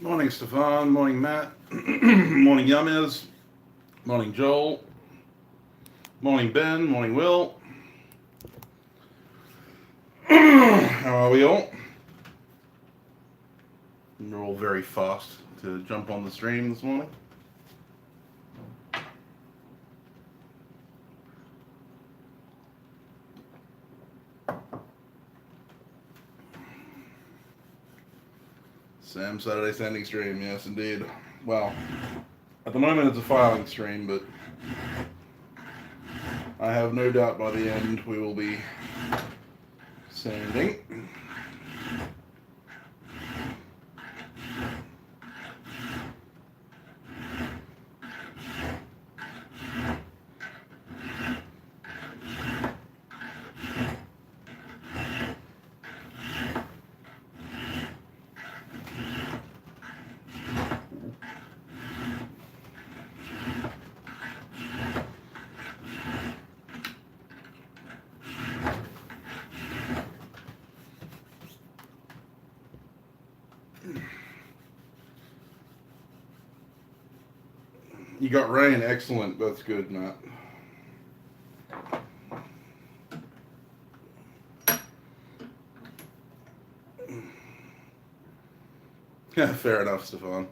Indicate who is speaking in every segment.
Speaker 1: Morning, Stefan. Morning, Matt. Morning, Yummers. Morning, Joel. Morning, Ben. Morning, Will. How are we all? You're all very fast to jump on the stream this morning. Sam Saturday standing stream, yes indeed. Well, at the moment it's a filing stream, but I have no doubt by the end we will be sanding. You got rain, excellent. That's good, Matt. Yeah, fair enough, Stefan.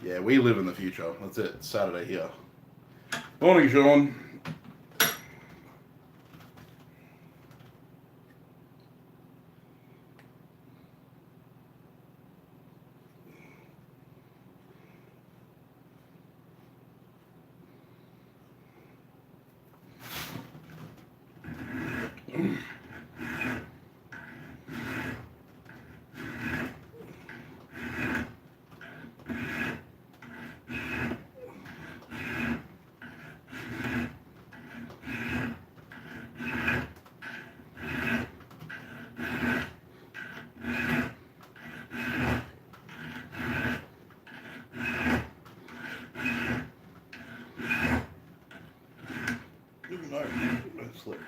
Speaker 1: Yeah, we live in the future. That's it. It's Saturday here. Morning, Sean. Slip.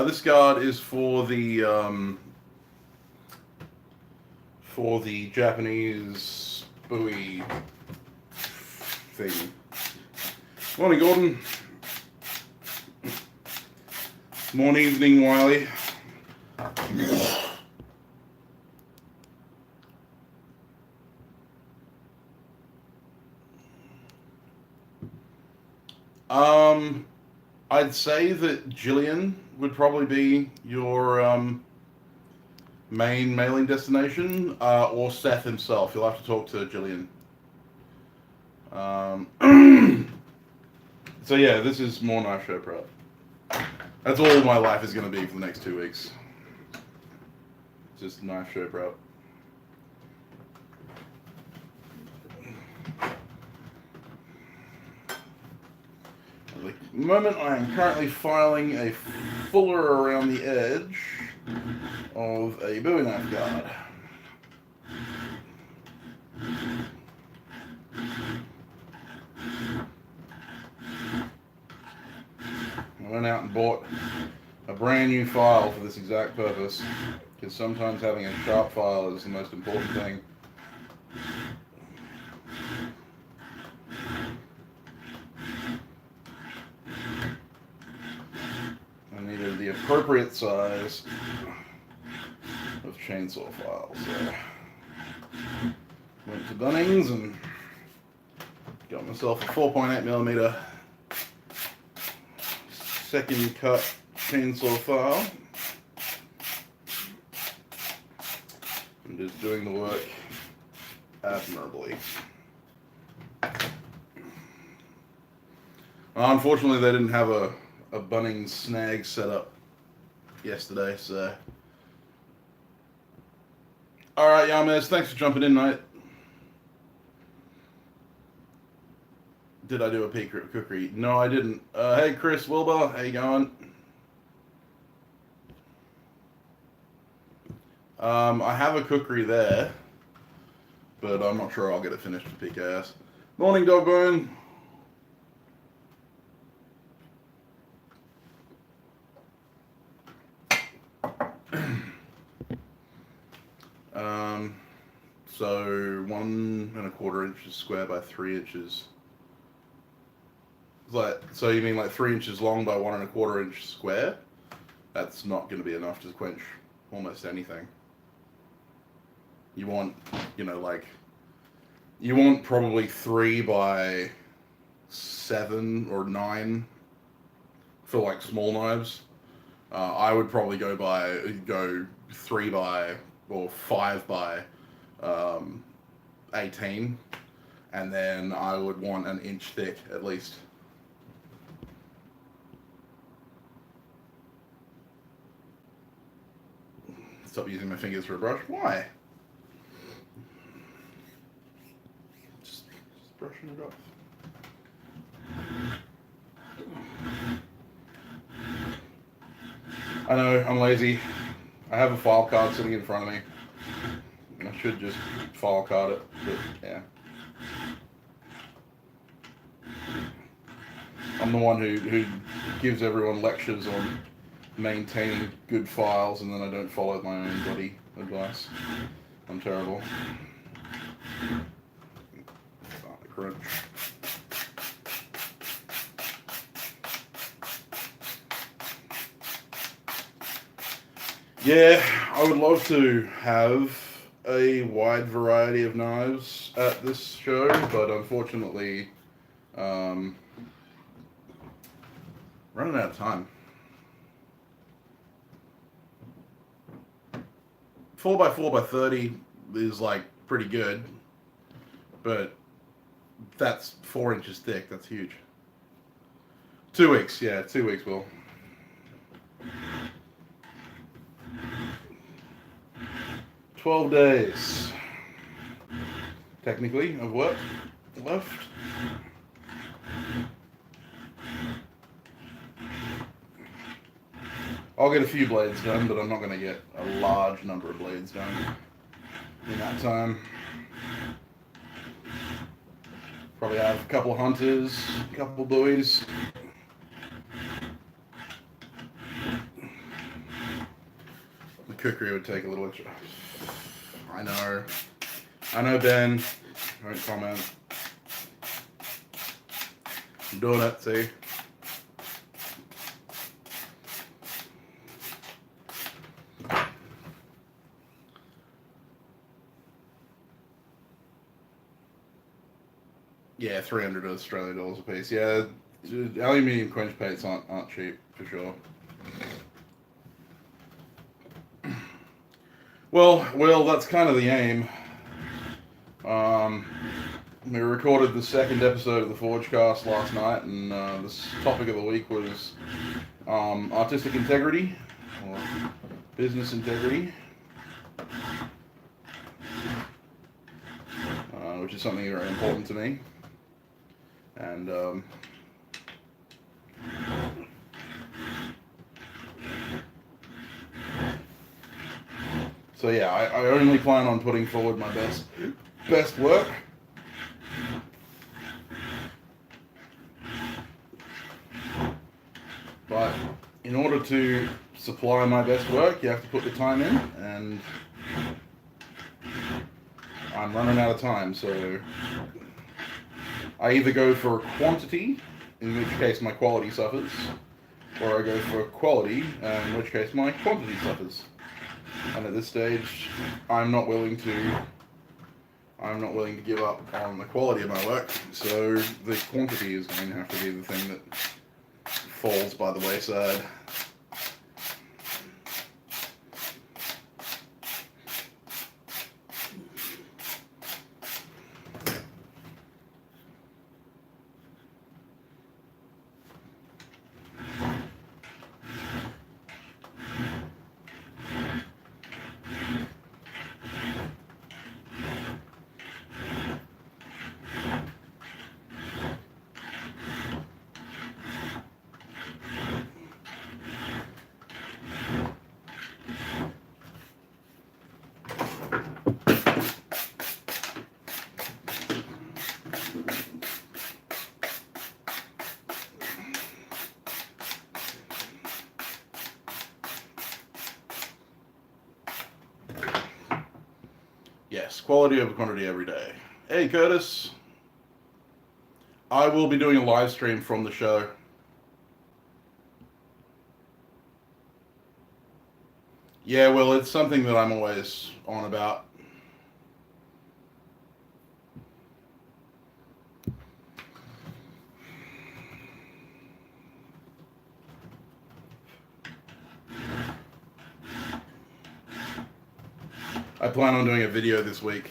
Speaker 1: This card is for the Japanese buoy thing. Morning, Gordon. Morning, evening, Wiley. I'd say that Jillian would probably be your main mailing destination, or Seth himself. You'll have to talk to Jillian. So yeah, this is more knife show prep. That's all my life is going to be for the next 2 weeks. Just knife show prep. At the moment, I am currently filing a fuller around the edge of a bowie knife guard. I went out and bought a brand new file for this exact purpose, because sometimes having a sharp file is the most important thing. I needed the appropriate size of chainsaw file, so went to Bunnings and got myself a 4.8mm second cut chainsaw file. I'm just doing the work admirably. Unfortunately, they didn't have a Bunnings snag set up yesterday, so. Alright, Yamas, thanks for jumping in, mate. Did I do a peak cookery? No, I didn't. Hey, Chris Wilbur, how you going? I have a cookery there, but I'm not sure I'll get it finished for PKS. Morning, Dogbone. So 1 1/4 inches square by 3 inches. So you mean like 3 inches long by 1 1/4 inch square? That's not going to be enough to quench almost anything. You want, you want probably 3 by 7 or 9 for like small knives. I would probably go 3 by or 5 by 18, and then I would want 1 inch thick at least. Stop using my fingers for a brush. Why? Just brushing it off. I know, I'm lazy. I have a file card sitting in front of me. I should just file card it, but yeah. I'm the one who gives everyone lectures on maintaining good files, and then I don't follow my own bloody advice. I'm terrible. Start to crunch. Yeah, I would love to have a wide variety of knives at this show, but unfortunately, running out of time. 4x4x30 is like pretty good, but that's 4 inches thick. That's huge. 2 weeks, yeah, 2 weeks, Will. 12 days, technically, of work left. I'll get a few blades done, but I'm not going to get a large number of blades done in that time. Probably have a couple of hunters, a couple of buoys. The cookery would take a little extra. I know, Ben. I won't comment. I'm doing it, see? Yeah, 300 Australian dollars a piece. Yeah, aluminium quench plates aren't cheap, for sure. Well, that's kind of the aim. We recorded the second episode of the Forgecast last night, and this topic of the week was artistic integrity, or business integrity, which is something very important to me. And so yeah, I only plan on putting forward my best work. But in order to supply my best work, you have to put the time in, and I'm running out of time, so I either go for quantity, in which case my quality suffers, or I go for quality, in which case my quantity suffers. And at this stage, I'm not willing to give up on the quality of my work, so the quantity is going to have to be the thing that falls by the wayside. yes, quality over quantity every day. Hey, Curtis. I will be doing a live stream from the show. Yeah, well, it's something that I'm always on about. I plan on doing a video this week.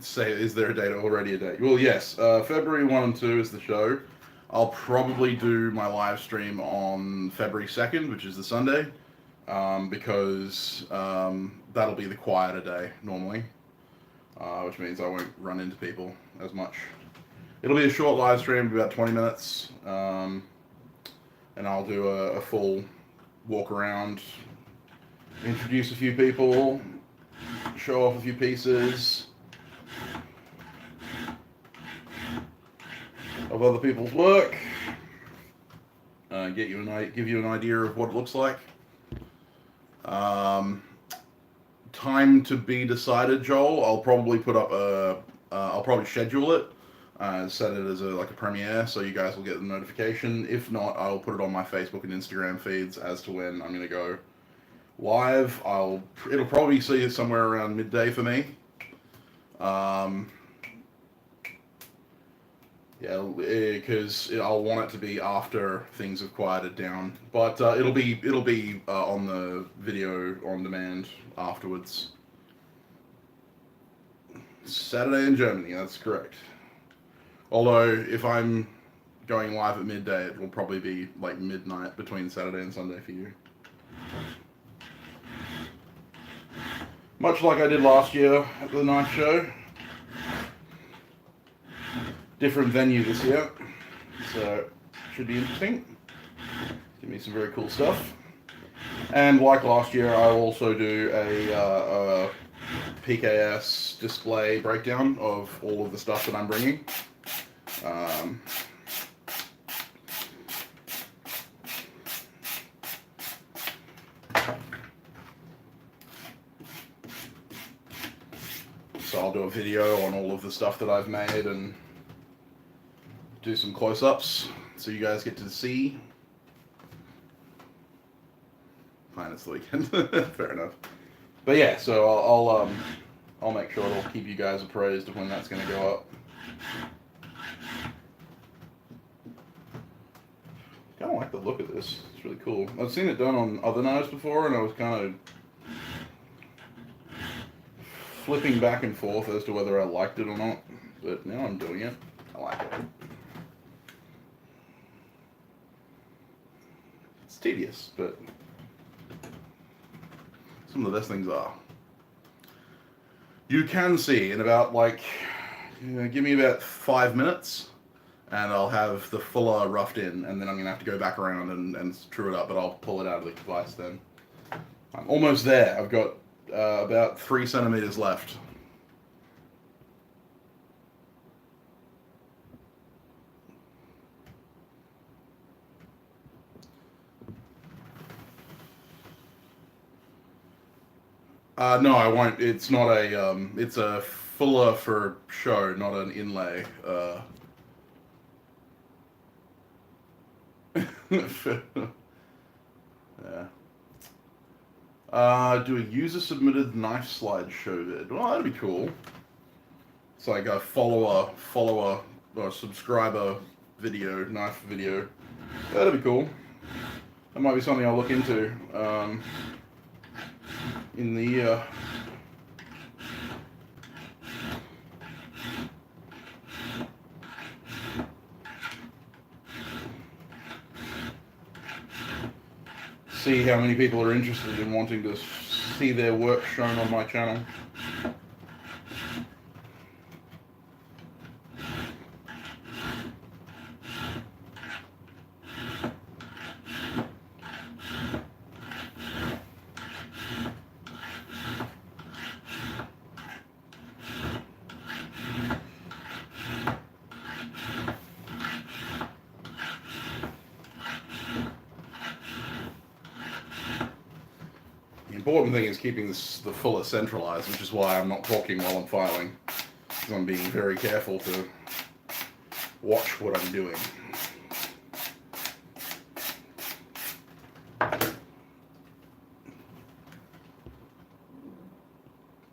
Speaker 1: Say, is there a date? Already a date? Well, yes. February 1 and 2 is the show. I'll probably do my live stream on February 2nd, which is the Sunday, because that'll be the quieter day normally, which means I won't run into people as much. It'll be a short live stream, about 20 minutes, and I'll do a full walk around, introduce a few people, show off a few pieces of other people's work, give you an idea of what it looks like. Time to be decided, Joel. I'll probably put up I'll probably schedule it, set it as a premiere, so you guys will get the notification. If not, I'll put it on my Facebook and Instagram feeds as to when I'm going to go live. It'll probably see it somewhere around midday for me. Yeah, because I'll want it to be after things have quieted down, but it'll be on the video on demand afterwards. Saturday in Germany, that's correct. Although if I'm going live at midday, it will probably be like midnight between Saturday and Sunday for you. Much like I did last year at the night show. Different venue this year, so should be interesting. Give me some very cool stuff. And like last year, I'll also do a PKS display breakdown of all of the stuff that I'm bringing. So I'll do a video on all of the stuff that I've made and do some close-ups so you guys get to see. Fine, it's the weekend. Fair enough. But yeah, so I'll make sure I'll keep you guys appraised of when that's going to go up. I kind of like the look of this. It's really cool. I've seen it done on other knives before, and I was kind of flipping back and forth as to whether I liked it or not. But now I'm doing it. I like it. It's tedious, but some of the best things are. You can see in about give me about 5 minutes and I'll have the fuller roughed in, and then I'm going to have to go back around and true it up, but I'll pull it out of the device then. I'm almost there. I've got about 3 centimeters left. No, I won't. It's not it's a fuller for show, not an inlay. Yeah. Do a user-submitted knife slide show vid. Well, that'd be cool. It's like a follower, or subscriber video, knife video. That'd be cool. That might be something I'll look into. In the year. See how many people are interested in wanting to see their work shown on my channel. important thing is keeping this the fuller centralized, which is why I'm not talking while I'm filing, because I'm being very careful to watch what I'm doing.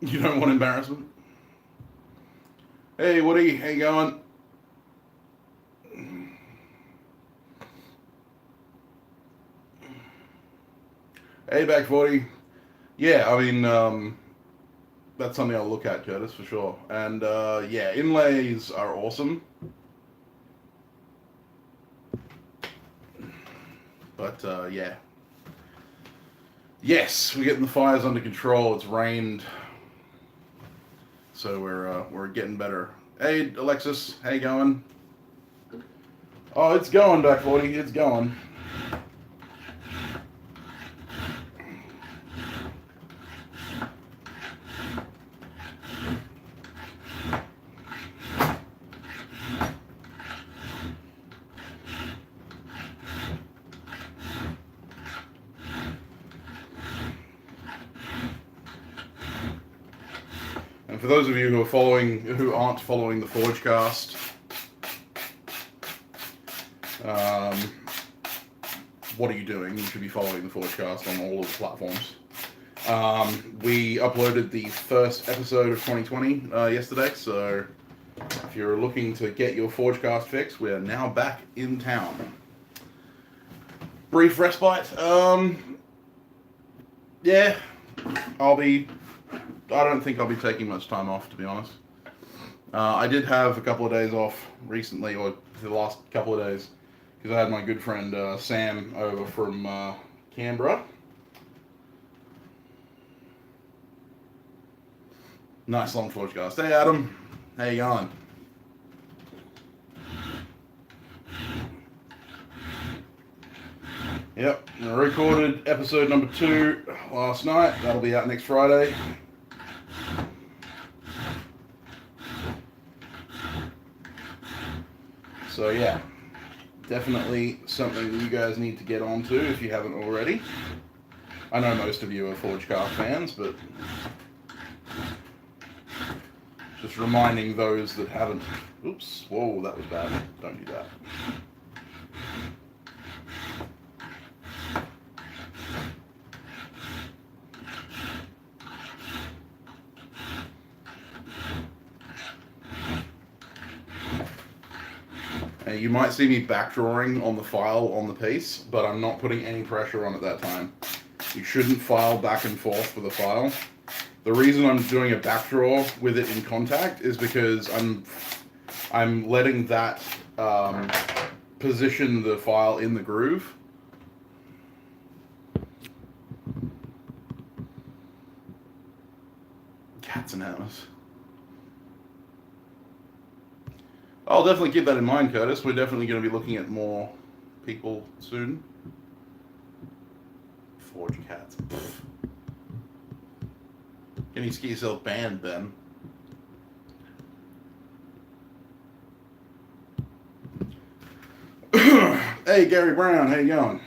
Speaker 1: You don't want embarrassment? Hey, Woody, how you going? Hey, back 40. Yeah, I mean, that's something I'll look at, Curtis, for sure. And, yeah, inlays are awesome. But, yeah. Yes, we're getting the fires under control. It's rained. So we're getting better. Hey, Alexis, how you going? Oh, it's going, back 40. It's going. And for those of you who aren't following the Forgecast, what are you doing? You should be following the Forgecast on all of the platforms. We uploaded the first episode of 2020 yesterday, so if you're looking to get your Forgecast fix, we're now back in town. Brief respite. Yeah, I don't think I'll be taking much time off, to be honest. I did have a couple of days off recently, or the last couple of days, because I had my good friend Sam over from Canberra. Nice long Forgecast. Hey Adam, how you going? Yep, I recorded episode number 2 last night. That'll be out next Friday. So yeah, definitely something that you guys need to get onto if you haven't already. I know most of you are Forgecast fans, but just reminding those that haven't. Oops, whoa, that was bad. Don't do that. You might see me backdrawing on the file on the piece, but I'm not putting any pressure on at that time. You shouldn't file back and forth with a file. The reason I'm doing a backdraw with it in contact is because I'm letting that position the file in the groove. Cats and hammers. I'll definitely keep that in mind, Curtis. We're definitely going to be looking at more people soon. Forge cats. Can you get yourself banned, Ben? Hey, Gary Brown, how you going?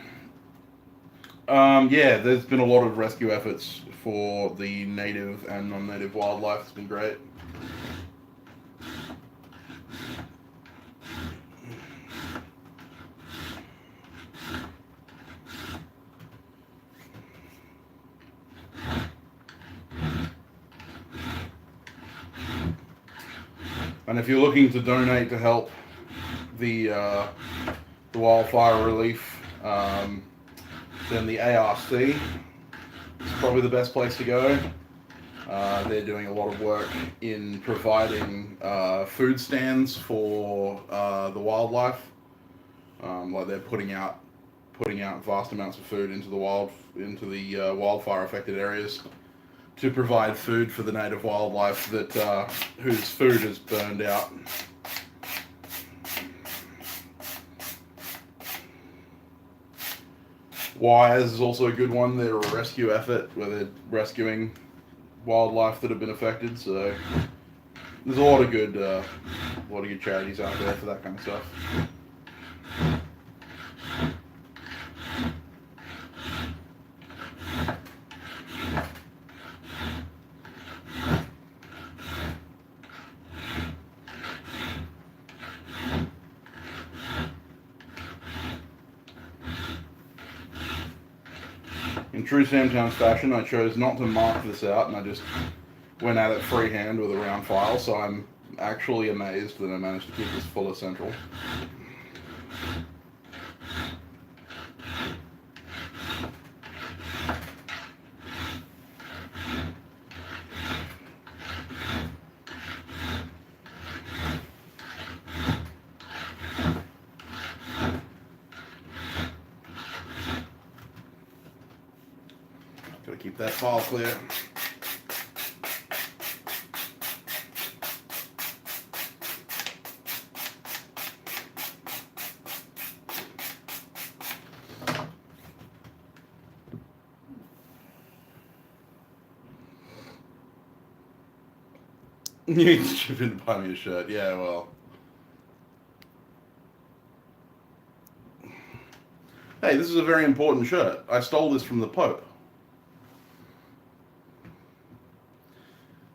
Speaker 1: Yeah, there's been a lot of rescue efforts for the native and non-native wildlife. It's been great. And if you're looking to donate to help the wildfire relief, then the ARC is probably the best place to go. They're doing a lot of work in providing food stands for the wildlife. Like they're putting out vast amounts of food into the wildfire affected areas to provide food for the native wildlife that whose food is burned out. Wires is also a good one. They're a rescue effort where they're rescuing wildlife that have been affected. So there's a lot of good charities out there for that kind of stuff. In true Sam Towns fashion, I chose not to mark this out, and I just went at it freehand with a round file, so I'm actually amazed that I managed to keep this full of central. Gotta keep that file clear. You need to chip in to buy me a shirt. Yeah, well. Hey, this is a very important shirt. I stole this from the Pope.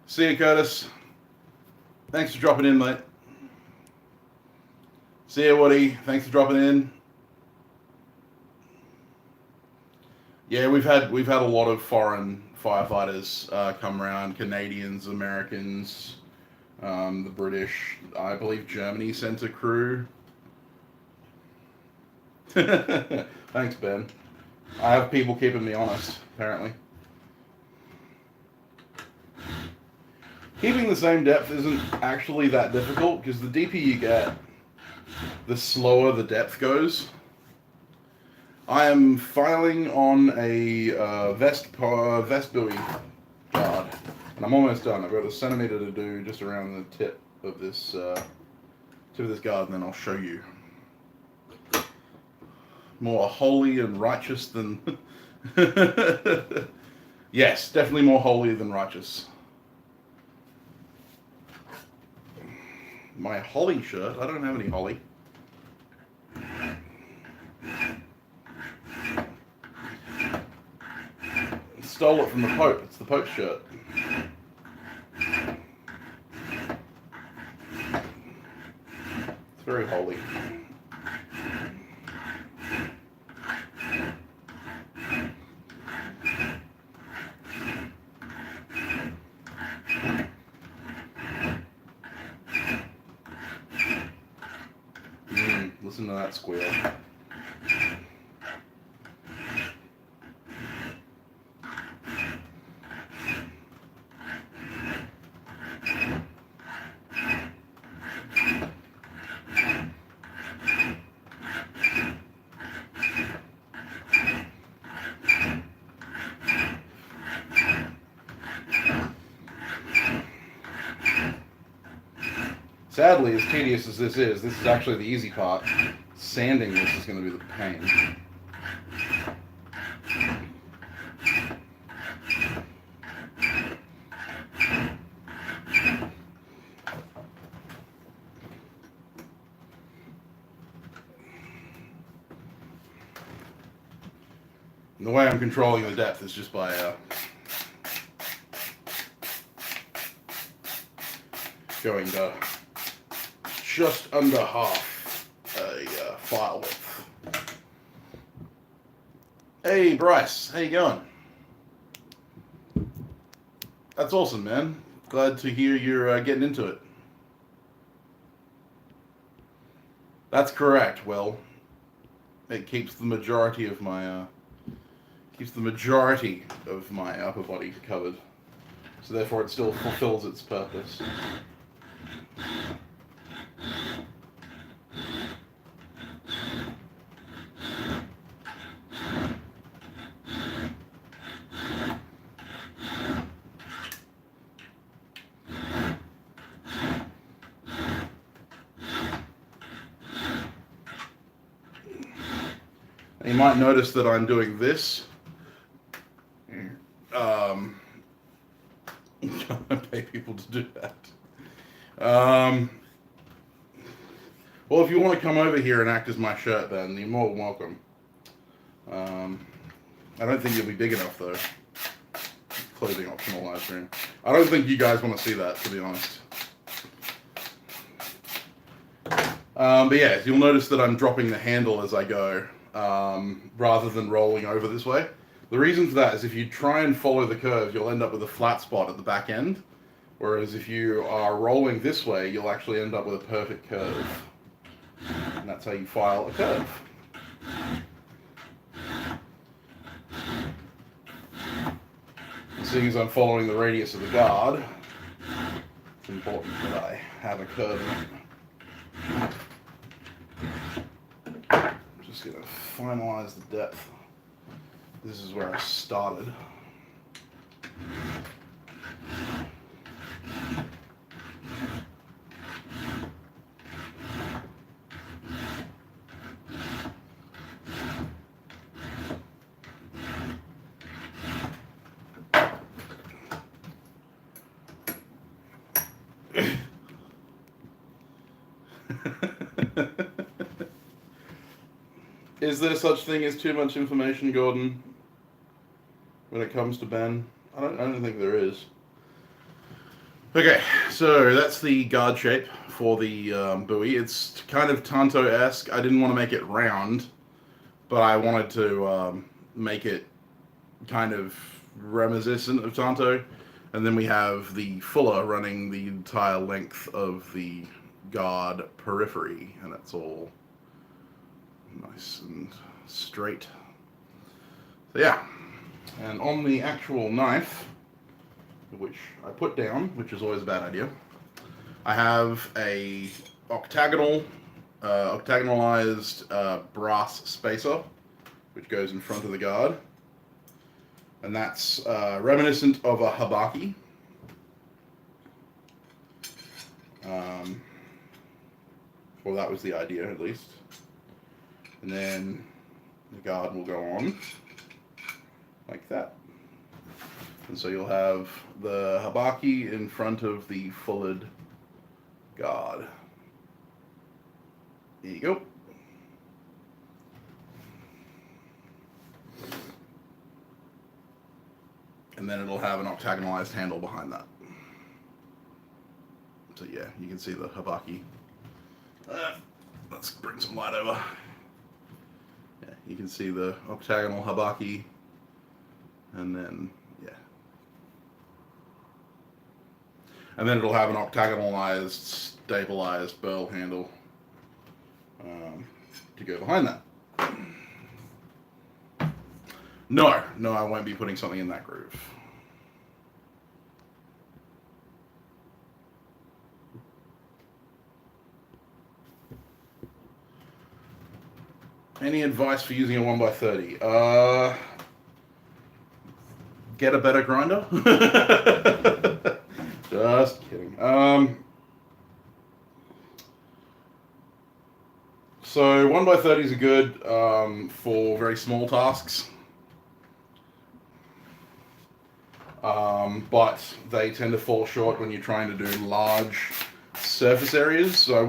Speaker 1: See you, Curtis. Thanks for dropping in, mate. See you, Woody. Thanks for dropping in. Yeah, we've had a lot of foreign firefighters come around. Canadians, Americans, the British. I believe Germany sent a crew. Thanks, Ben. I have people keeping me honest, apparently. Keeping the same depth isn't actually that difficult, because the deeper you get, the slower the depth goes. I am filing on a vest buoy guard, and I'm almost done. I've got a centimeter to do just around the tip of this guard, and then I'll show you. More holy and righteous than... Yes, definitely more holy than righteous. My holly shirt? I don't have any holly. Stole it from the Pope. It's the Pope's shirt. It's very holy. Listen to that squeal. Sadly, as tedious as this is actually the easy part. Sanding this is going to be the pain. And the way I'm controlling the depth is just by going to just under half a file width. Hey Bryce, how you going? That's awesome, man. Glad to hear you're getting into it. That's correct. Well, it keeps the majority of my upper body covered, so therefore it still fulfills its purpose. You might notice that I'm doing this. I pay people to do that. Well, if you want to come over here and act as my shirt, then you're more than welcome. I don't think you'll be big enough, though. Clothing optional live stream. I don't think you guys want to see that, to be honest. But yeah, you'll notice that I'm dropping the handle as I go, rather than rolling over this way. The reason for that is if you try and follow the curve, you'll end up with a flat spot at the back end. Whereas if you are rolling this way, you'll actually end up with a perfect curve. And that's how you file a curve. And seeing as I'm following the radius of the guard, it's important that I have a curve in it. I'm just going to finalize the depth. This is where I started. Is there such thing as too much information, Gordon, when it comes to Ben? I don't think there is. Okay, so that's the guard shape for the buoy. It's kind of Tanto-esque. I didn't want to make it round, but I wanted to make it kind of reminiscent of Tanto. And then we have the fuller running the entire length of the guard periphery, and it's all nice and straight. So yeah, and on the actual knife, which I put down, which is always a bad idea, I have a octagonalized brass spacer, which goes in front of the guard, and that's reminiscent of a habaki. Well, that was the idea, at least. And then the guard will go on like that. And so you'll have the habaki in front of the fullered guard. There you go. And then it'll have an octagonalized handle behind that. So yeah, you can see the habaki. Let's bring some light over. Yeah, you can see the octagonal habaki, and then yeah, and then it'll have an octagonalized, stabilized burl handle to go behind that. No, I won't be putting something in that groove. Any advice for using a 1x30? Get a better grinder? Just kidding. So 1x30s are good for very small tasks. But they tend to fall short when you're trying to do large surface areas. So I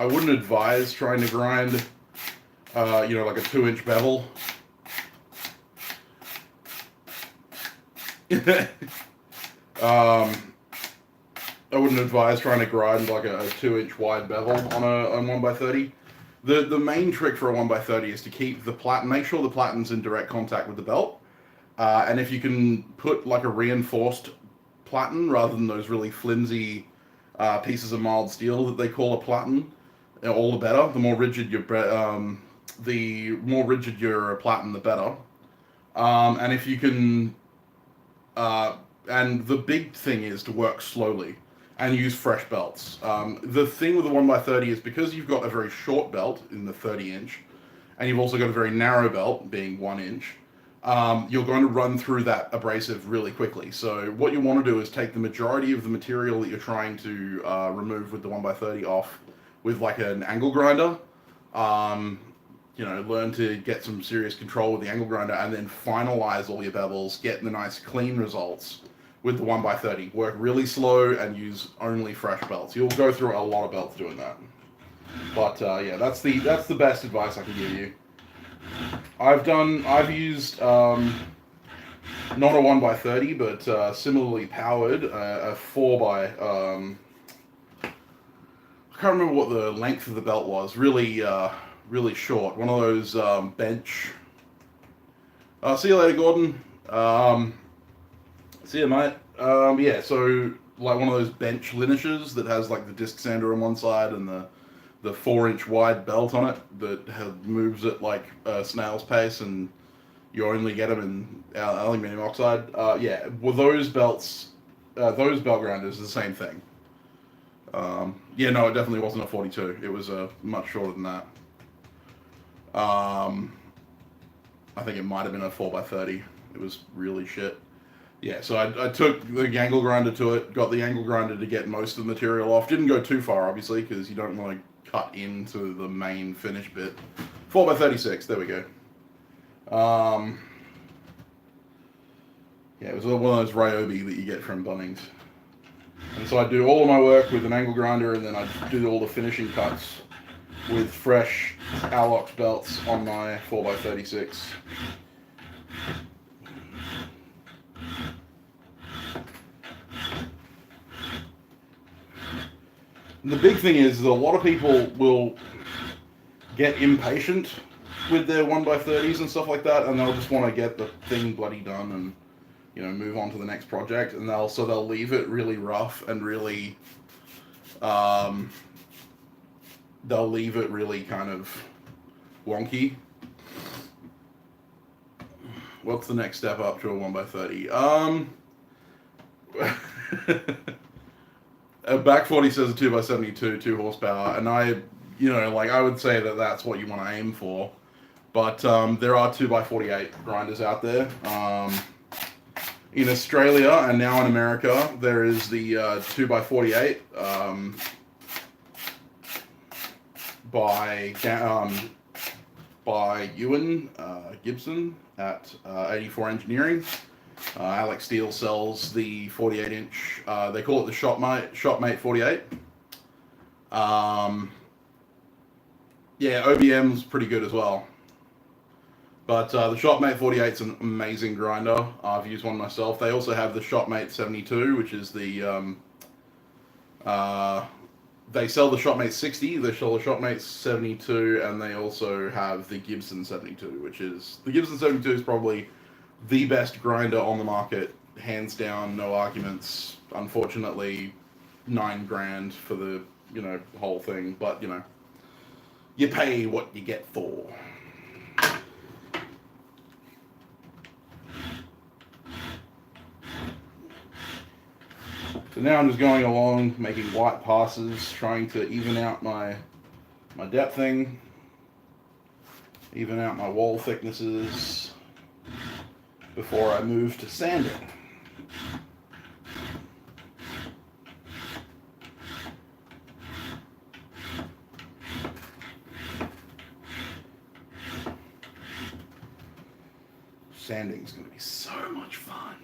Speaker 1: wouldn't advise trying to grind like a 2-inch bevel. I wouldn't advise trying to grind like a 2-inch wide bevel on a 1x30. The main trick for a 1x30 is to keep the platen, make sure the platen's in direct contact with the belt. And if you can put like a reinforced platen rather than those really flimsy pieces of mild steel that they call a platen, all the better. The more rigid your platen, the better. And if you can, and the big thing is to work slowly and use fresh belts. The thing with the 1x30 is because you've got a very short belt in the 30-inch, and you've also got a very narrow belt being 1-inch, you're going to run through that abrasive really quickly. So what you want to do is take the majority of the material that you're trying to remove with the 1x30 off with like an angle grinder. Learn to get some serious control with the angle grinder, and then finalize all your bevels, get the nice clean results with the 1x30. Work really slow and use only fresh belts. You'll go through a lot of belts doing that. But yeah, that's the best advice I can give you. I've used not a 1x30, but similarly powered a 4x. I can't remember what the length of the belt was. Really short. One of those bench See you later, Gordon. See you, mate. Yeah, so like one of those bench linishes that has like the disc sander on one side and the 4-inch wide belt on it that moves at like a snail's pace, and you only get them in aluminium oxide. Yeah, well, those belts, those belt grinders, are the same thing. Yeah, no, it definitely wasn't a 42. It was much shorter than that. I think it might have been a 4x30. It was really shit. Yeah, so I took the angle grinder to it, got the angle grinder to get most of the material off. Didn't go too far, obviously, because you don't want to cut into the main finish bit. 4x36, there we go. Yeah, it was one of those Ryobi that you get from Bunnings. And so I do all of my work with an angle grinder, and then I do all the finishing cuts with fresh Alox belts on my 4x36. And the big thing is that a lot of people will get impatient with their 1x30s and stuff like that, and they'll just want to get the thing bloody done and, you know, move on to the next project, and they'll leave it really rough and really they'll leave it really kind of wonky. What's the next step up to a 1x30? A back 40 says a 2x72, 2 horsepower, and I would say that that's what you want to aim for. But there are 2x48 grinders out there. In Australia and now in America, there is the 2x48 by Ewan Gibson at 84 Engineering. Alex Steele sells the 48-inch. They call it the Shopmate 48. Yeah, OBM's pretty good as well. But the Shopmate 48 is an amazing grinder. I've used one myself. They also have the Shopmate 72, which is the... they sell the Shopmate 60, they sell the Shopmate 72, and they also have the Gibson 72, which is... The Gibson 72 is probably the best grinder on the market, hands down, no arguments. Unfortunately, $9,000 for the, whole thing, but, you pay what you get for. So now I'm just going along, making white passes, trying to even out my depthing, even out my wall thicknesses before I move to sanding. Sanding's going to be so much fun.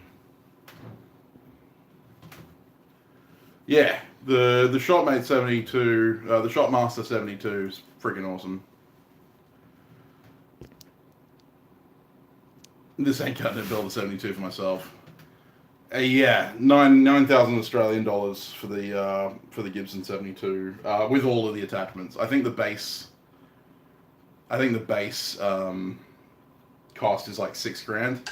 Speaker 1: Yeah, the Shopmate 72, the Shopmaster 72 is freaking awesome. This ain't cutting it, build a 72 for myself. Yeah, 9,000 Australian dollars for the Gibson 72 with all of the attachments. I think the base cost is like $6,000.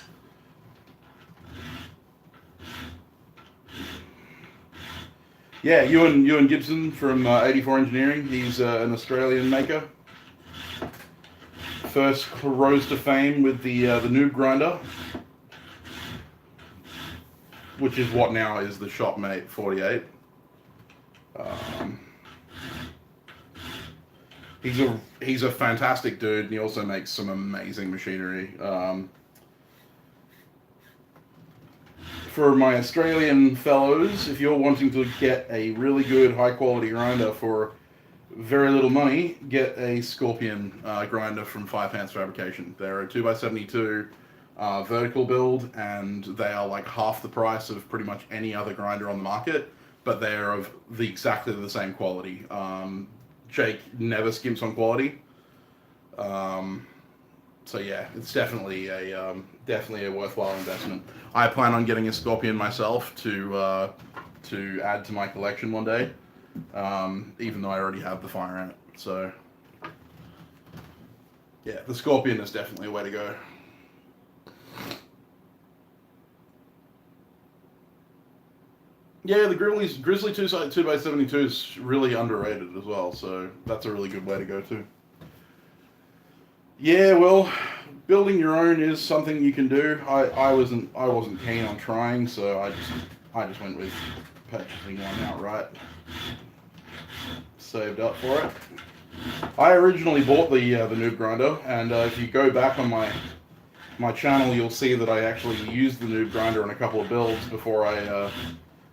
Speaker 1: Yeah, Ewan Gibson from 84 Engineering. He's an Australian maker. First rose to fame with the Noob grinder, which is what now is the Shopmate 48. He's a fantastic dude, and he also makes some amazing machinery. For my Australian fellows, if you're wanting to get a really good high quality grinder for very little money, get a Scorpion grinder from 5 Pants Fabrication. They're a 2x72 vertical build, and they are like half the price of pretty much any other grinder on the market, but they're of exactly the same quality. Jake never skimps on quality. So yeah, it's definitely a worthwhile investment. I plan on getting a Scorpion myself to add to my collection one day, even though I already have the Fire Ant. So yeah, the Scorpion is definitely a way to go. Yeah, the Grizzly 2x72 is really underrated as well, so that's a really good way to go too. Yeah, well, building your own is something you can do. I wasn't keen on trying, so I just went with purchasing one outright. Saved up for it. I originally bought the noob grinder, and if you go back on my channel, you'll see that I actually used the noob grinder in a couple of builds before I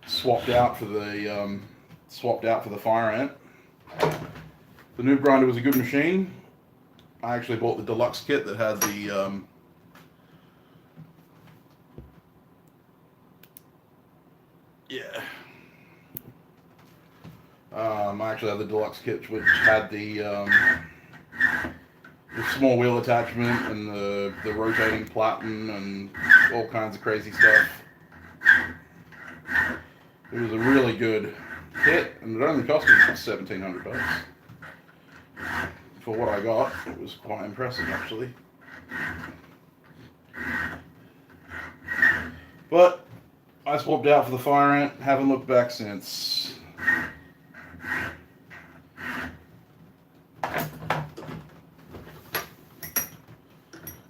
Speaker 1: swapped out for the fire ant. The noob grinder was a good machine. I actually bought the deluxe kit that had the I actually had the deluxe kit which had the small wheel attachment and the rotating platen and all kinds of crazy stuff. It was a really good kit, and it only cost me $1,700. For what I got, it was quite impressive actually. But I swapped out for the fire ant, haven't looked back since.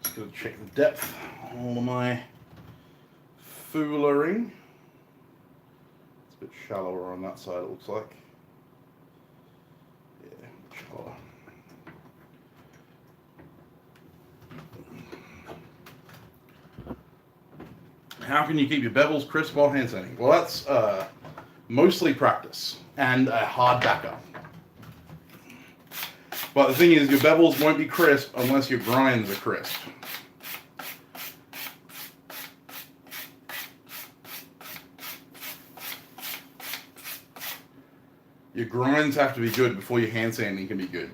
Speaker 1: Just gonna check the depth on all of my foolery. It's a bit shallower on that side, it looks like. Yeah, shallower. How can you keep your bevels crisp while hand sanding? Well, that's mostly practice and a hard backer. But the thing is, your bevels won't be crisp unless your grinds are crisp. Your grinds have to be good before your hand sanding can be good.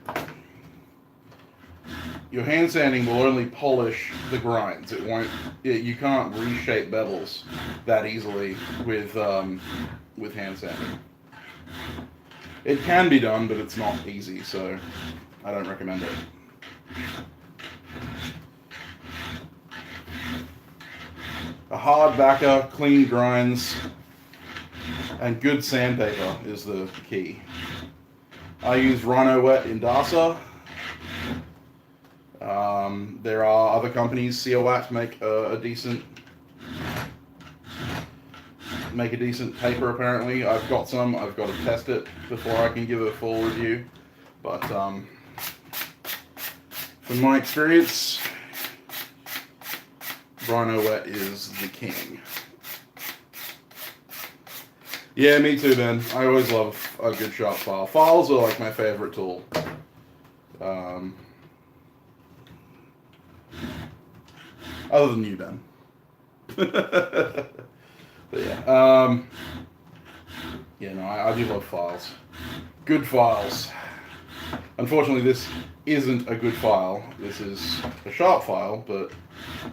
Speaker 1: Your hand sanding will only polish the grinds. It won't. You can't reshape bevels that easily with hand sanding. It can be done, but it's not easy, so I don't recommend it. A hard backer, clean grinds, and good sandpaper is the key. I use Rhino Wet in Dasa. There are other companies, COAT, make a decent paper apparently. I've got some. I've got to test it before I can give a full review. But from my experience, Rhino Wet is the king. Yeah, me too, Ben. I always love a good sharp file. Files are like my favorite tool. Other than you, Ben. But yeah. I do love files. Good files. Unfortunately, this isn't a good file. This is a sharp file, but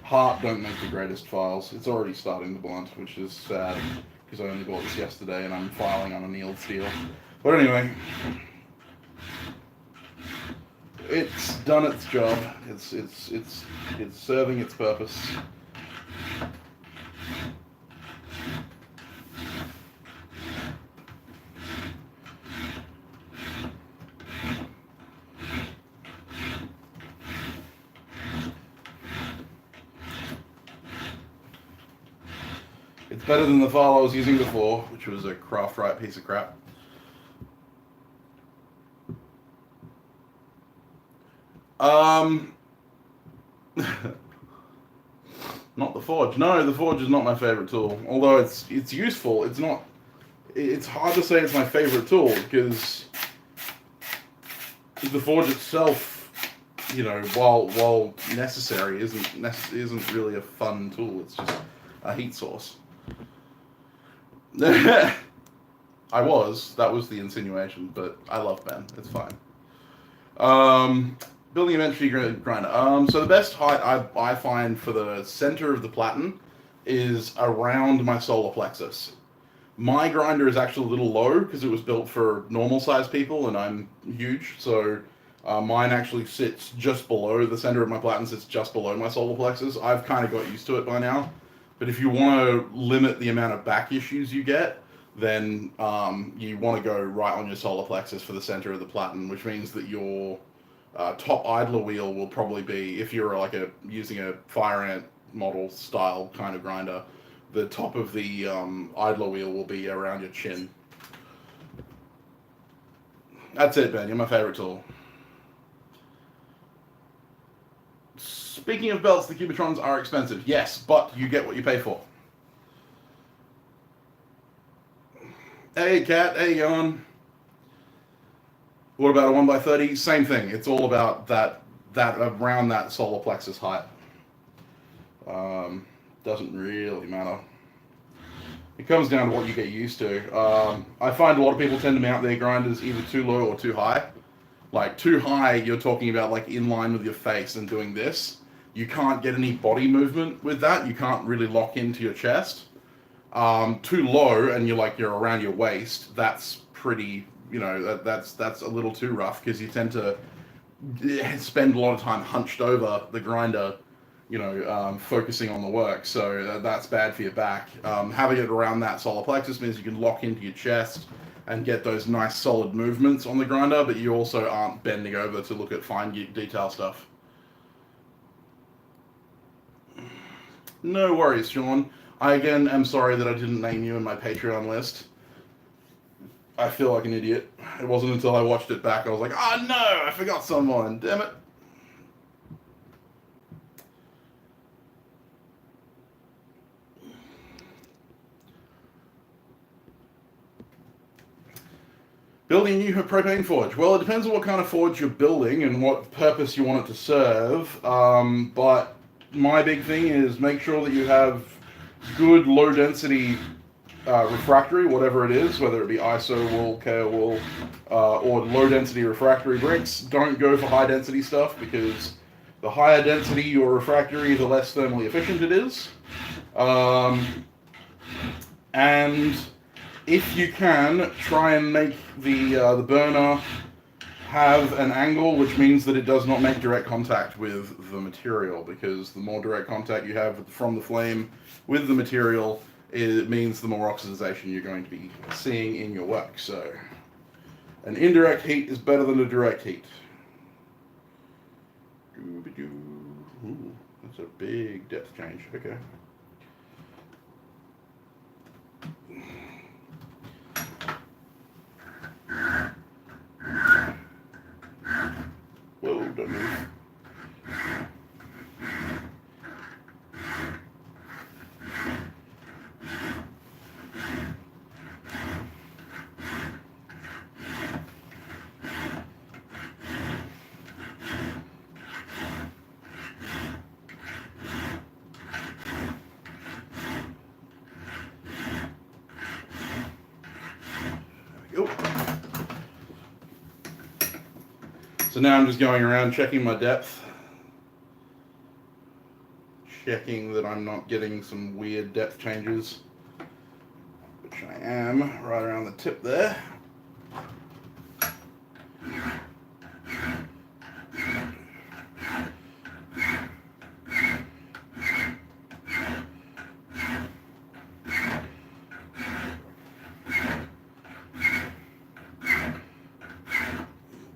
Speaker 1: Heart don't make the greatest files. It's already starting to blunt, which is sad, because I only bought this yesterday and I'm filing on annealed steel. But anyway, it's done its job. It's serving its purpose. It's better than the file I was using before, which was a Craft-Right piece of crap. Not the Forge. No, the Forge is not my favorite tool. Although it's useful, it's not. It's hard to say it's my favorite tool because the Forge itself, while necessary, isn't really a fun tool. It's just a heat source. That was the insinuation, but I love Ben. It's fine. Building an entry grinder. So the best height I find for the center of the platen is around my solar plexus. My grinder is actually a little low because it was built for normal sized people and I'm huge, so mine actually sits just below, the center of my platen sits just below my solar plexus. I've kind of got used to it by now. But if you want to limit the amount of back issues you get, then you want to go right on your solar plexus for the center of the platen, which means that your top idler wheel will probably be, if you're like using a fire ant model style kind of grinder, the top of the idler wheel will be around your chin. That's it, Ben. You're my favorite tool. Speaking of belts, the Cubitrons are expensive. Yes, but you get what you pay for. Hey, Cat. Hey, going? What about a 1x30? Same thing. It's all about that around that solar plexus height. Doesn't really matter. It comes down to what you get used to. I find a lot of people tend to mount their grinders either too low or too high. Like too high, you're talking about like in line with your face and doing this. You can't get any body movement with that. You can't really lock into your chest. Too low, and you're around your waist. That's pretty. That's a little too rough because you tend to spend a lot of time hunched over the grinder, focusing on the work. So that's bad for your back. Having it around that solar plexus means you can lock into your chest and get those nice solid movements on the grinder, but you also aren't bending over to look at fine detail stuff. No worries, Sean. I again am sorry that I didn't name you in my Patreon list. I feel like an idiot. It wasn't until I watched it back I was like, oh no, I forgot someone, damn it. Building a new propane forge. Well, it depends on what kind of forge you're building and what purpose you want it to serve. But my big thing is make sure that you have good low density refractory, whatever it is, whether it be ISO wool, KO wool, or low density refractory bricks. Don't go for high density stuff because the higher density your refractory, the less thermally efficient it is. And if you can, try and make the burner have an angle which means that it does not make direct contact with the material, because the more direct contact you have from the flame with the material, it means the more oxidization you're going to be seeing in your work. So an indirect heat is better than a direct heat. Ooh, that's a big depth change. Okay. Whoa, don't move. So now I'm just going around checking my depth. Checking that I'm not getting some weird depth changes, which I am right around the tip there.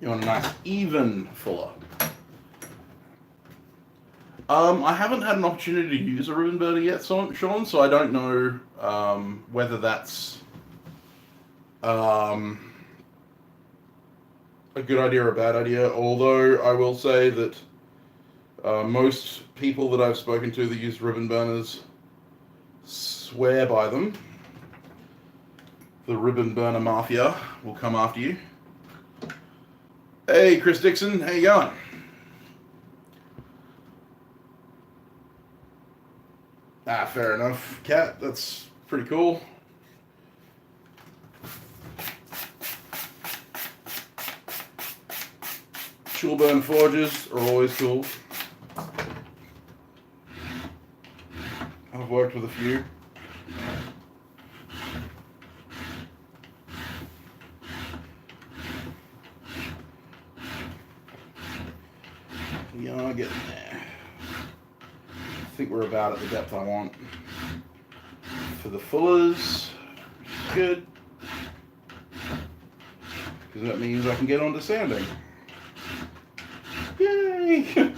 Speaker 1: You want a nice even fuller. I haven't had an opportunity to use a ribbon burner yet, Sean, so I don't know whether that's a good idea or a bad idea, although I will say that most people that I've spoken to that use ribbon burners swear by them. The ribbon burner mafia will come after you. Hey, Chris Dixon, how you going? Ah, fair enough. Cat, that's pretty cool. Tool burn forges are always cool. I've worked with a few. We are getting there. I think we're about at the depth I want for the fullers. Good. because that means I can get onto sanding. Yay! God.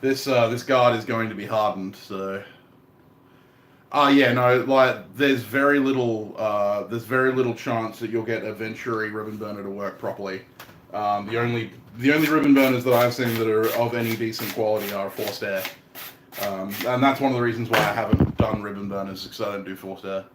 Speaker 1: This guard is going to be hardened, so. Yeah, no, like there's very little chance that you'll get a Venturi ribbon burner to work properly. The only ribbon burners that I've seen that are of any decent quality are forced air, and that's one of the reasons why I haven't done ribbon burners, because I don't do forced air.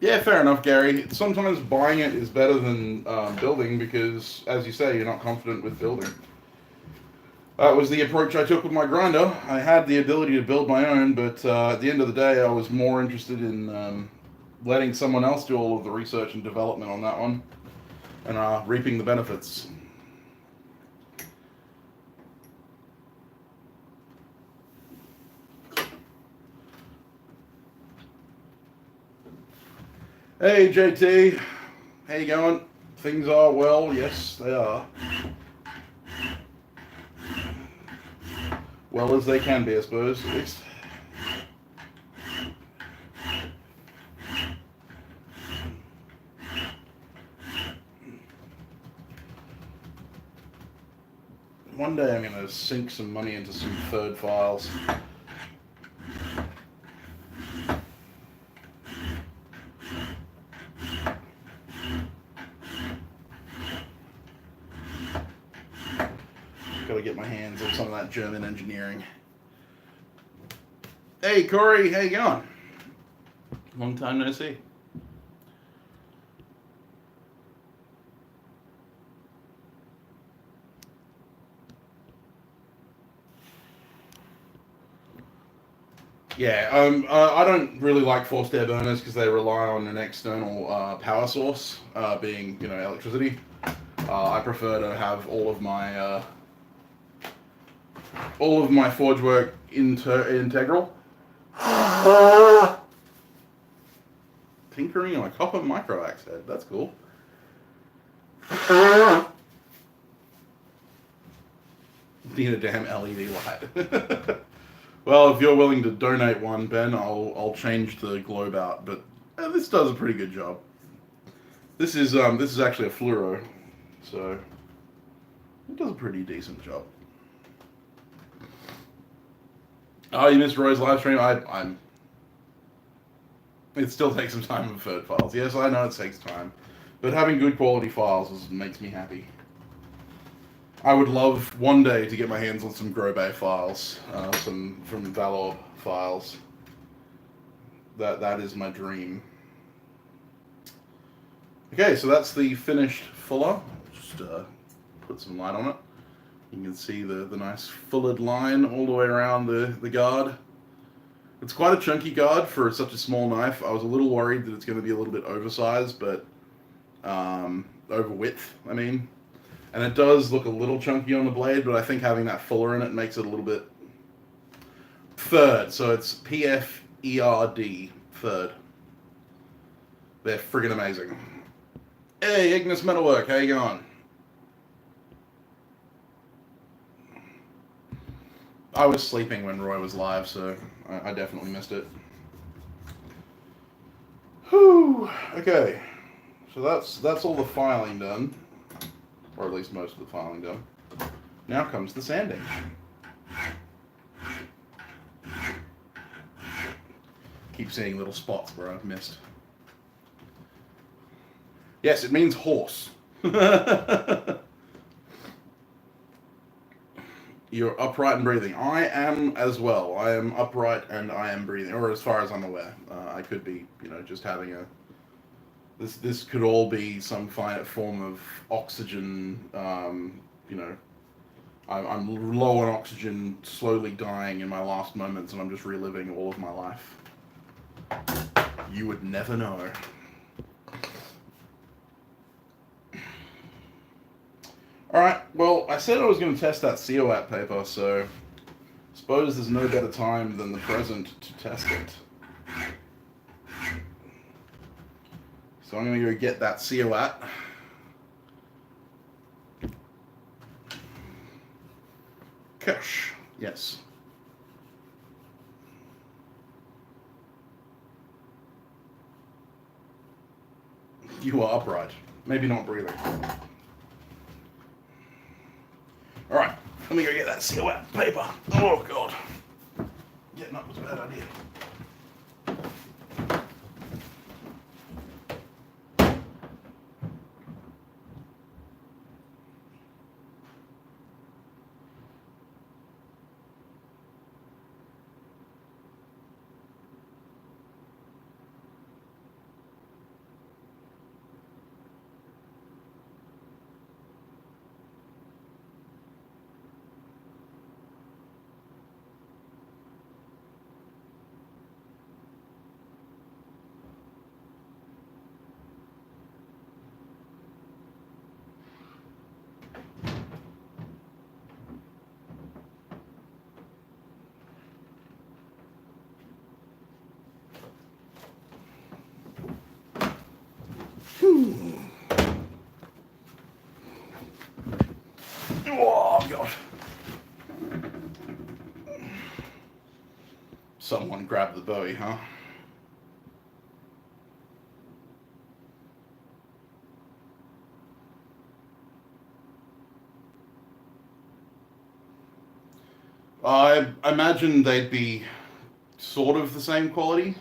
Speaker 1: Yeah, fair enough, Gary. Sometimes buying it is better than building because, as you say, you're not confident with building. That was the approach I took with my grinder. I had the ability to build my own, but at the end of the day, I was more interested in letting someone else do all of the research and development on that one and reaping the benefits. Hey JT, how you going? Things are well, yes they are. Well as they can be, I suppose, at least. One day I'm going to sink some money into some third files. Gotta get my hands on some of that German engineering. Hey Corey, how you going? Long time no see. Yeah, I don't really like forced air burners because they rely on an external power source, being electricity. I prefer to have all of my forge work integral. Tinkering on a copper micro axe head. That's cool. Need a damn LED light. Well, if you're willing to donate one, Ben, I'll change the globe out. But this does a pretty good job. This is actually a fluoro, so it does a pretty decent job. Oh, you missed Roy's live stream? I'm. It still takes some time with third files. Yes, I know it takes time, but having good quality files makes me happy. I would love one day to get my hands on some Grobay files, some from Valor files. That is my dream. Okay, so that's the finished fuller. Just put some light on it. You can see the nice fullered line all the way around the guard. It's quite a chunky guard for such a small knife. I was a little worried that it's going to be a little bit oversized, but over width, I mean. And it does look a little chunky on the blade, but I think having that fuller in it makes it a little bit third. So it's PFERD, third. They're friggin' amazing. Hey, Ignis Metalwork, how you going? I was sleeping when Roy was live, so I definitely missed it. Whew. Okay, so that's all the filing done. Or at least most of the filing done. Now comes the sanding. Keep seeing little spots where I've missed. Yes, it means horse. You're upright and breathing. I am as well. I am upright and I am breathing, or as far as I'm aware. I could be, just having a... This could all be some form of oxygen, I'm low on oxygen, slowly dying in my last moments, and I'm just reliving all of my life. You would never know. I said I was going to test that COAT paper, so I suppose there's no better time than the present to test it. So I'm going to go get that COAT. Cash, yes. You are upright. Maybe not breathing. Alright, let me go get that COAT paper. Oh god. Getting up was a bad idea. Oh god. Someone grabbed the Bowie, huh? I imagine they'd be sort of the same quality.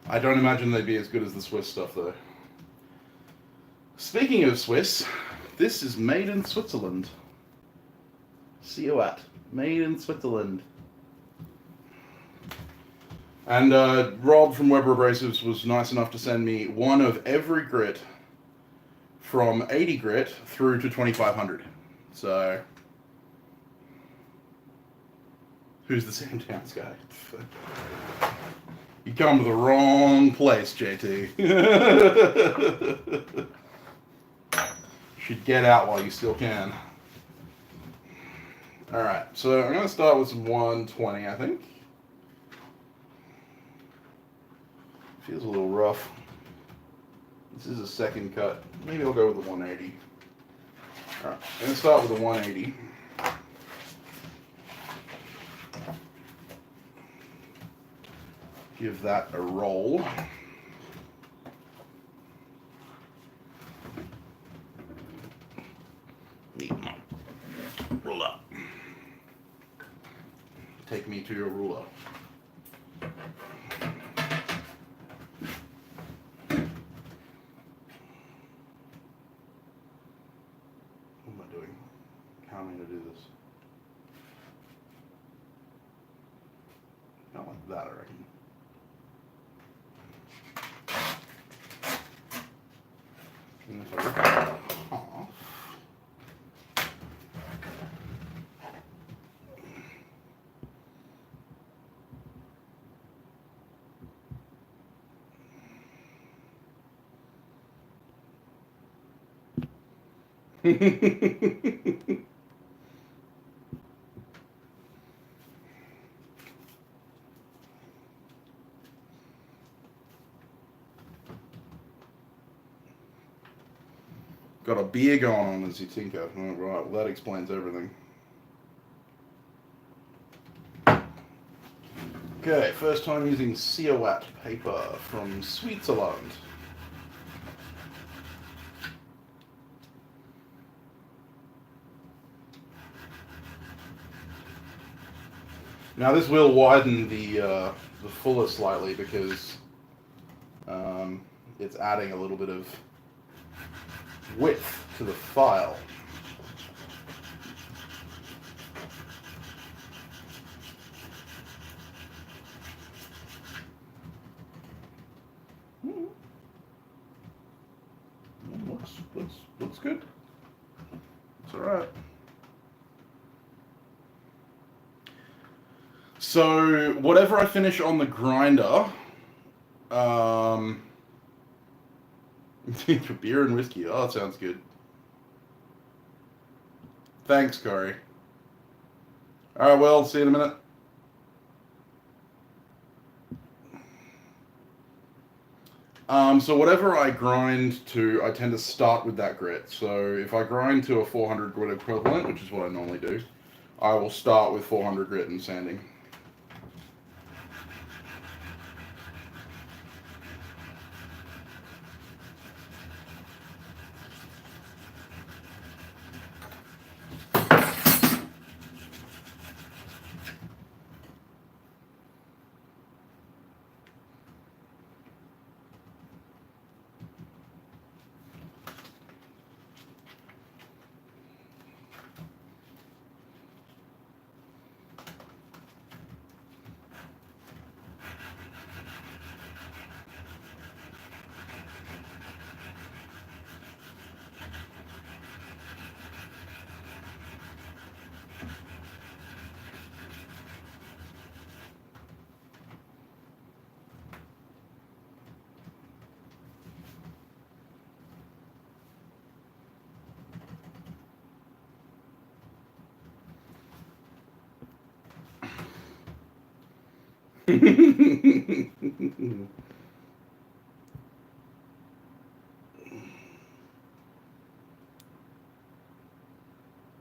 Speaker 1: I don't imagine they'd be as good as the Swiss stuff, though. Speaking of Swiss, this is made in Switzerland. COAT, made in Switzerland. And Rob from Weber Abrasives was nice enough to send me one of every grit from 80 grit through to 2500. So, who's the Sam Towns guy? You come to the wrong place, JT. Should get out while you still can. Alright, so I'm going to start with some 120, I think. Feels a little rough. This is a second cut. Maybe I'll go with the 180. Alright, I'm going to start with the 180. Give that a roll. Ruler. Take me to your ruler. What am I doing? How am I going to do this? Not like that, I reckon. And if I rip that off, got a beer going on as you tinker. Right, well, that explains everything. Okay, first time using COAT paper from Switzerland. Now this will widen the fuller slightly because it's adding a little bit of width to the file. Looks good. It's all right. So whatever I finish on the grinder, beer and whiskey. Oh, that sounds good. Thanks, Corey. All right, well, see you in a minute. So whatever I grind to, I tend to start with that grit. So if I grind to a 400 grit equivalent, which is what I normally do, I will start with 400 grit and sanding.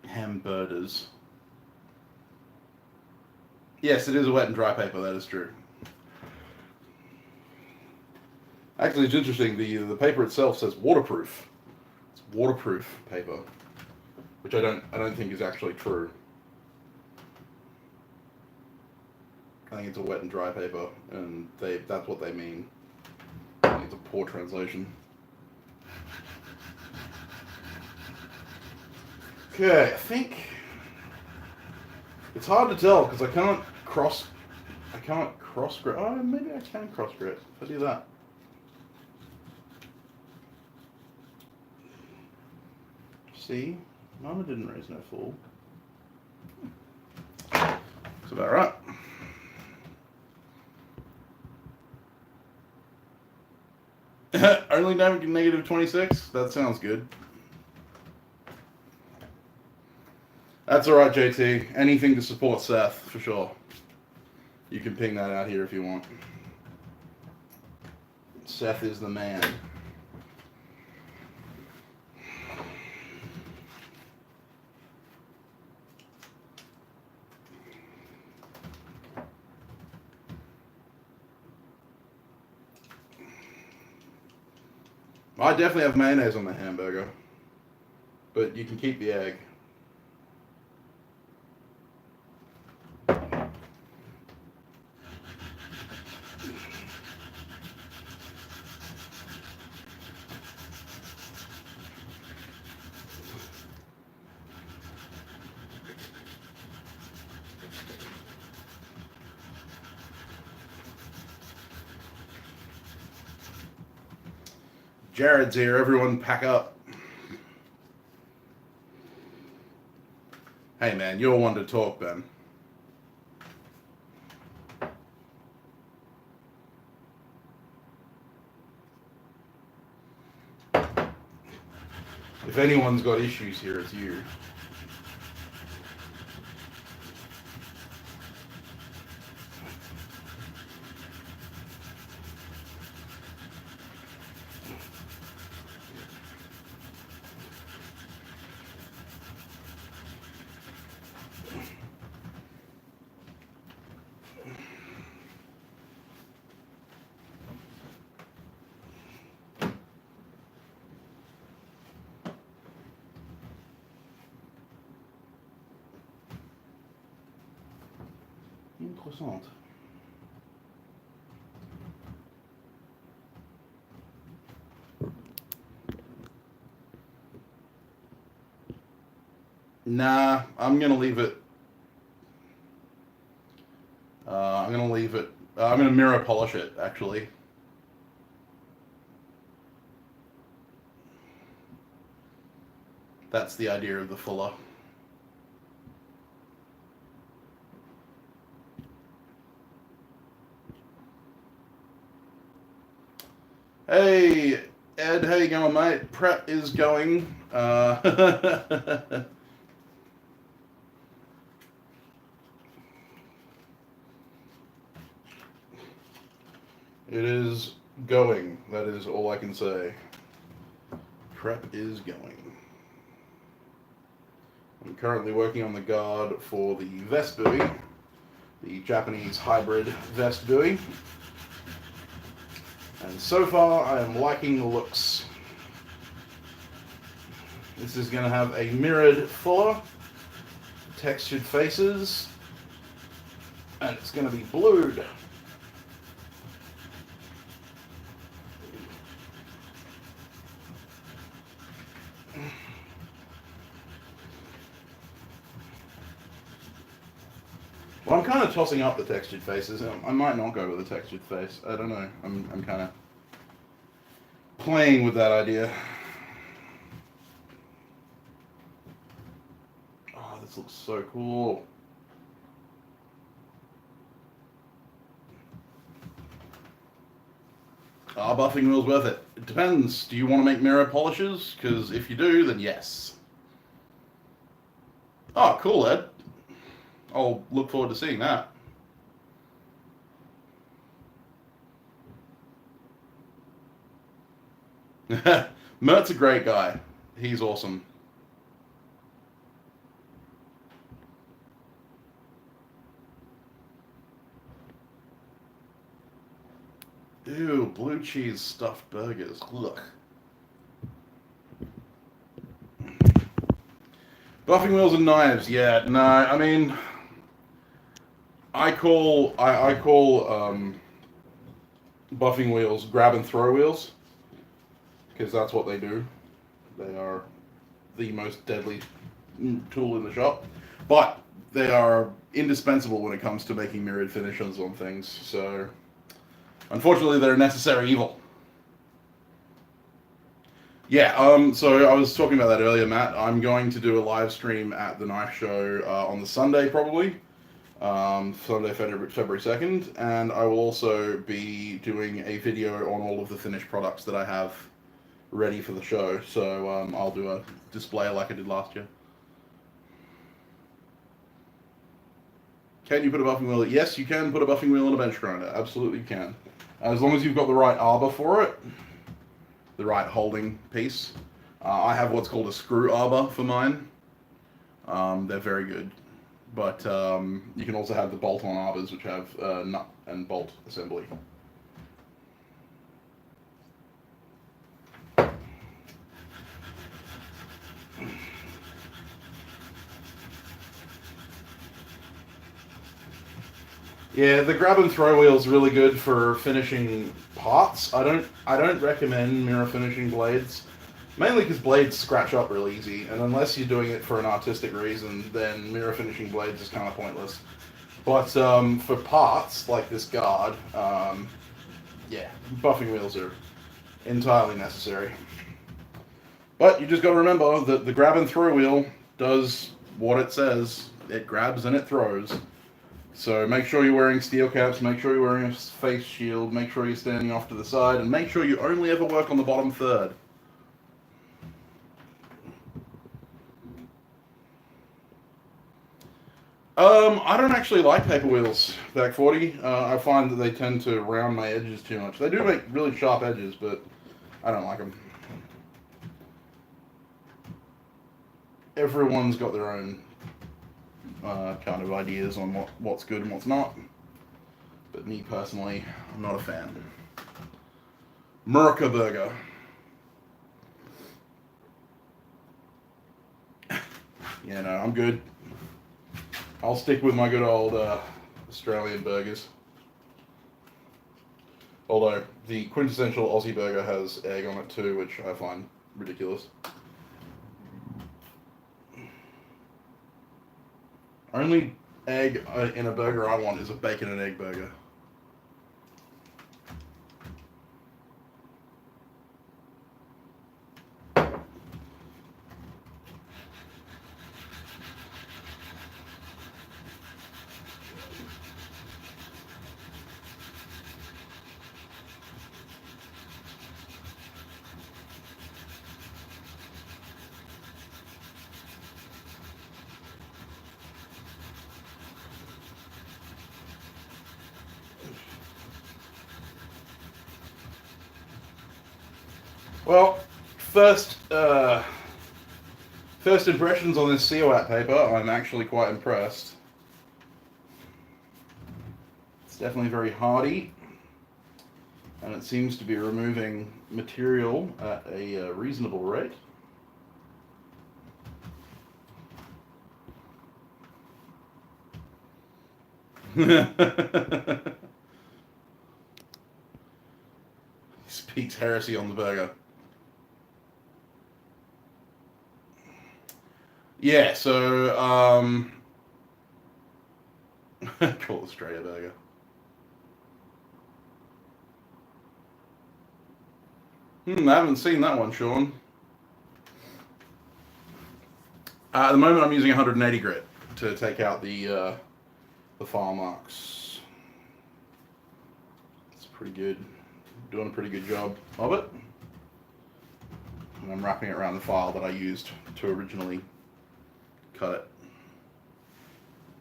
Speaker 1: Hamburgers. Yes, it is a wet and dry paper, that is true. Actually, it's interesting, the paper itself says waterproof. It's waterproof paper, which I don't think is actually true. I think it's a wet and dry paper, and that's what they mean. I think it's a poor translation. Okay, I think it's hard to tell because I can't cross grit. Oh, maybe I can cross grit if I do that. See, Mama didn't raise no fool. That's about right. Only negative 26? That sounds good. That's alright, JT. Anything to support Seth, for sure. You can ping that out here if you want. Seth is the man. I definitely have mayonnaise on the hamburger, but you can keep the egg. Jared's here. Everyone pack up. Hey, man, you're one to talk, Ben. If anyone's got issues here, it's you. Interessant. Nah, I'm gonna leave it. I'm gonna leave it. I'm gonna mirror polish it, actually. That's the idea of the fuller. Hey, Ed, how you going, mate? Prep is going. It is going. That is all I can say. Prep is going. I'm currently working on the guard for the vest buoy, the Japanese hybrid vest buoy. And so far, I am liking the looks. This is going to have a mirrored fuller, textured faces, and it's going to be blued. Well, I'm kind of tossing up the textured faces. I might not go with a textured face. I don't know. I'm kind of playing with that idea. Oh, this looks so cool. Are buffing wheels worth it? It depends. Do you want to make mirror polishes? Because if you do, then yes. Oh, cool, Ed. I'll look forward to seeing that. Mert's a great guy. He's awesome. Ew, blue cheese stuffed burgers. Look. Buffing wheels and knives. Yeah, no, I mean, I call buffing wheels grab and throw wheels, because that's what they do. They are the most deadly tool in the shop, but they are indispensable when it comes to making mirrored finishes on things. So unfortunately, they're a necessary evil. Yeah, so I was talking about that earlier, Matt. I'm going to do a live stream at the knife show on the Sunday, probably. Sunday, February 2nd. And I will also be doing a video on all of the finished products that I have ready for the show. So I'll do a display like I did last year. Can you put a buffing wheel? Yes, you can put a buffing wheel on a bench grinder. Absolutely you can. As long as you've got the right arbor for it. The right holding piece. I have what's called a screw arbor for mine. They're very good. But you can also have the bolt-on arbors, which have nut and bolt assembly. Yeah, the grab and throw wheel is really good for finishing parts. I don't recommend mirror finishing blades, mainly because blades scratch up real easy, and unless you're doing it for an artistic reason, then mirror finishing blades is kind of pointless. But for parts like this guard, yeah, buffing wheels are entirely necessary. But you just got to remember that the grab and throw wheel does what it says. It grabs and it throws. So make sure you're wearing steel caps, make sure you're wearing a face shield, make sure you're standing off to the side, and make sure you only ever work on the bottom third. I don't actually like paper wheels, Back 40. I find that they tend to round my edges too much. They do make really sharp edges, but I don't like them. Everyone's got their own kind of ideas on what's good and what's not. But me personally, I'm not a fan. Murka burger. Yeah, no, I'm good. I'll stick with my good old Australian burgers. Although the quintessential Aussie burger has egg on it too, which I find ridiculous. Only egg in a burger I want is a bacon and egg burger. Well, first impressions on this COAT paper, I'm actually quite impressed. It's definitely very hardy, and it seems to be removing material at a reasonable rate. He speaks heresy on the burger. Yeah, so, call it Australia burger. I haven't seen that one, Sean. At the moment, I'm using 180 grit to take out the file marks. It's pretty good. Doing a pretty good job of it. And I'm wrapping it around the file that I used to originally cut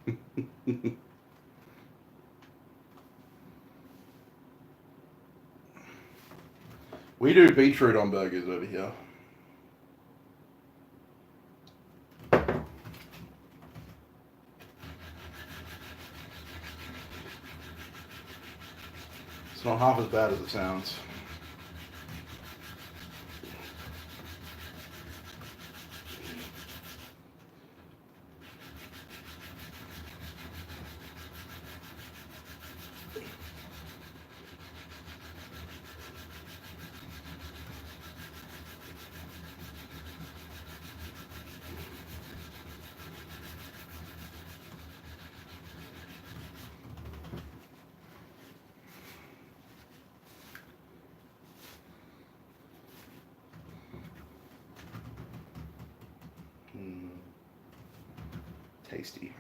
Speaker 1: it. We do beetroot on burgers over here. It's not half as bad as it sounds. Tasty.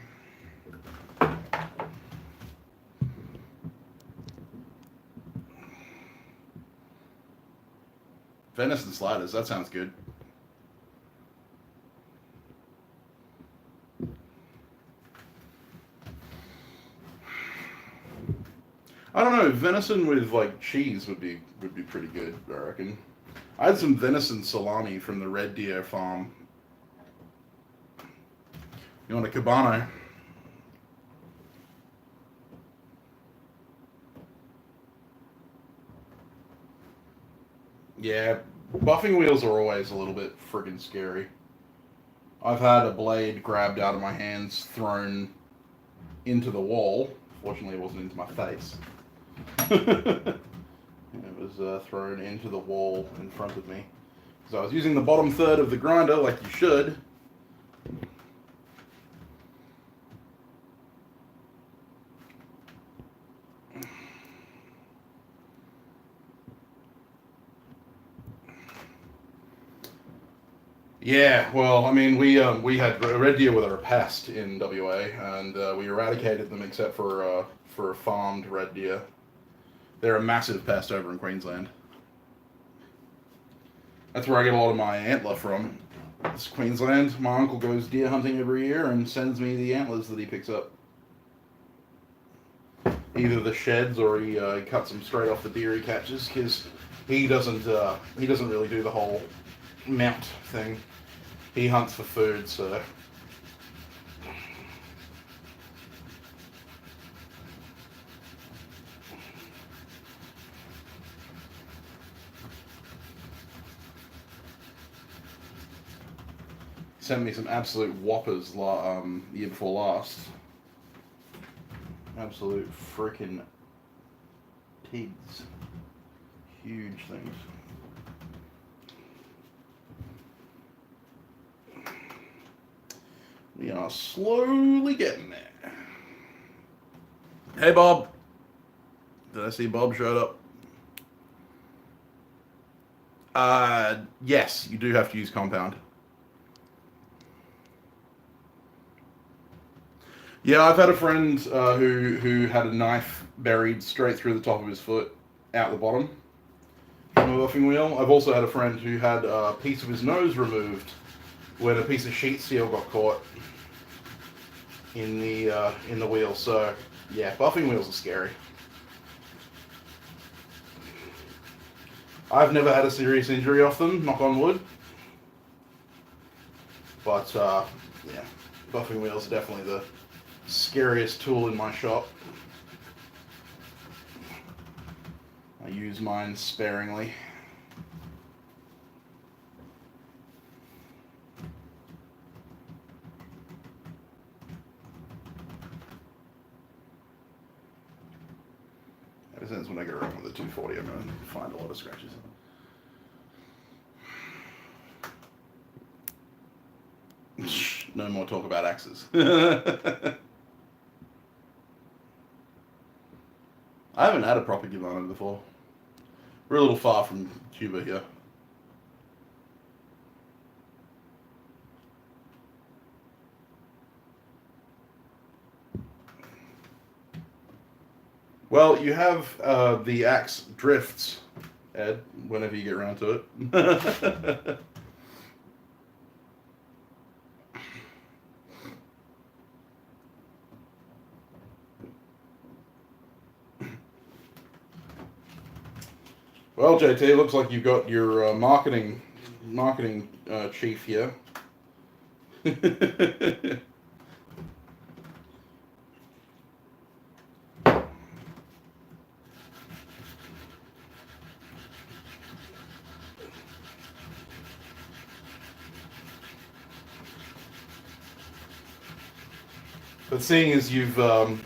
Speaker 1: Venison sliders, that sounds good. I don't know, venison with like cheese would be pretty good, I reckon. I had some venison salami from the Red Deer farm. You want a Cabano? Yeah, buffing wheels are always a little bit friggin' scary. I've had a blade grabbed out of my hands, thrown into the wall. Fortunately, it wasn't into my face. It was thrown into the wall in front of me. So I was using the bottom third of the grinder like you should. Yeah, well, I mean, we had red deer with a pest in WA, and we eradicated them except for farmed red deer. They're a massive pest over in Queensland. That's where I get a lot of my antler from. It's Queensland. My uncle goes deer hunting every year and sends me the antlers that he picks up. Either the sheds or he cuts them straight off the deer he catches, because he doesn't really do the whole mount thing. He hunts for food, so. Sent me some absolute whoppers year before last. Absolute freaking pigs. Huge things. We are slowly getting there. Hey, Bob. Did I see Bob showed up? Yes, you do have to use compound. Yeah, I've had a friend who had a knife buried straight through the top of his foot, out the bottom, from a buffing wheel. I've also had a friend who had a piece of his nose removed when a piece of sheet steel got caught in the wheel. So yeah, buffing wheels are scary. I've never had a serious injury off them, knock on wood. But, yeah, buffing wheels are definitely the scariest tool in my shop. I use mine sparingly. Ever since when I go around with the 240, I'm going to find a lot of scratches. No more talk about axes. I haven't had a proper Gimano before. We're a little far from Cuba here. Well, you have the axe drifts, Ed, whenever you get around to it. Well, JT, it looks like you've got your marketing chief here. But seeing as you've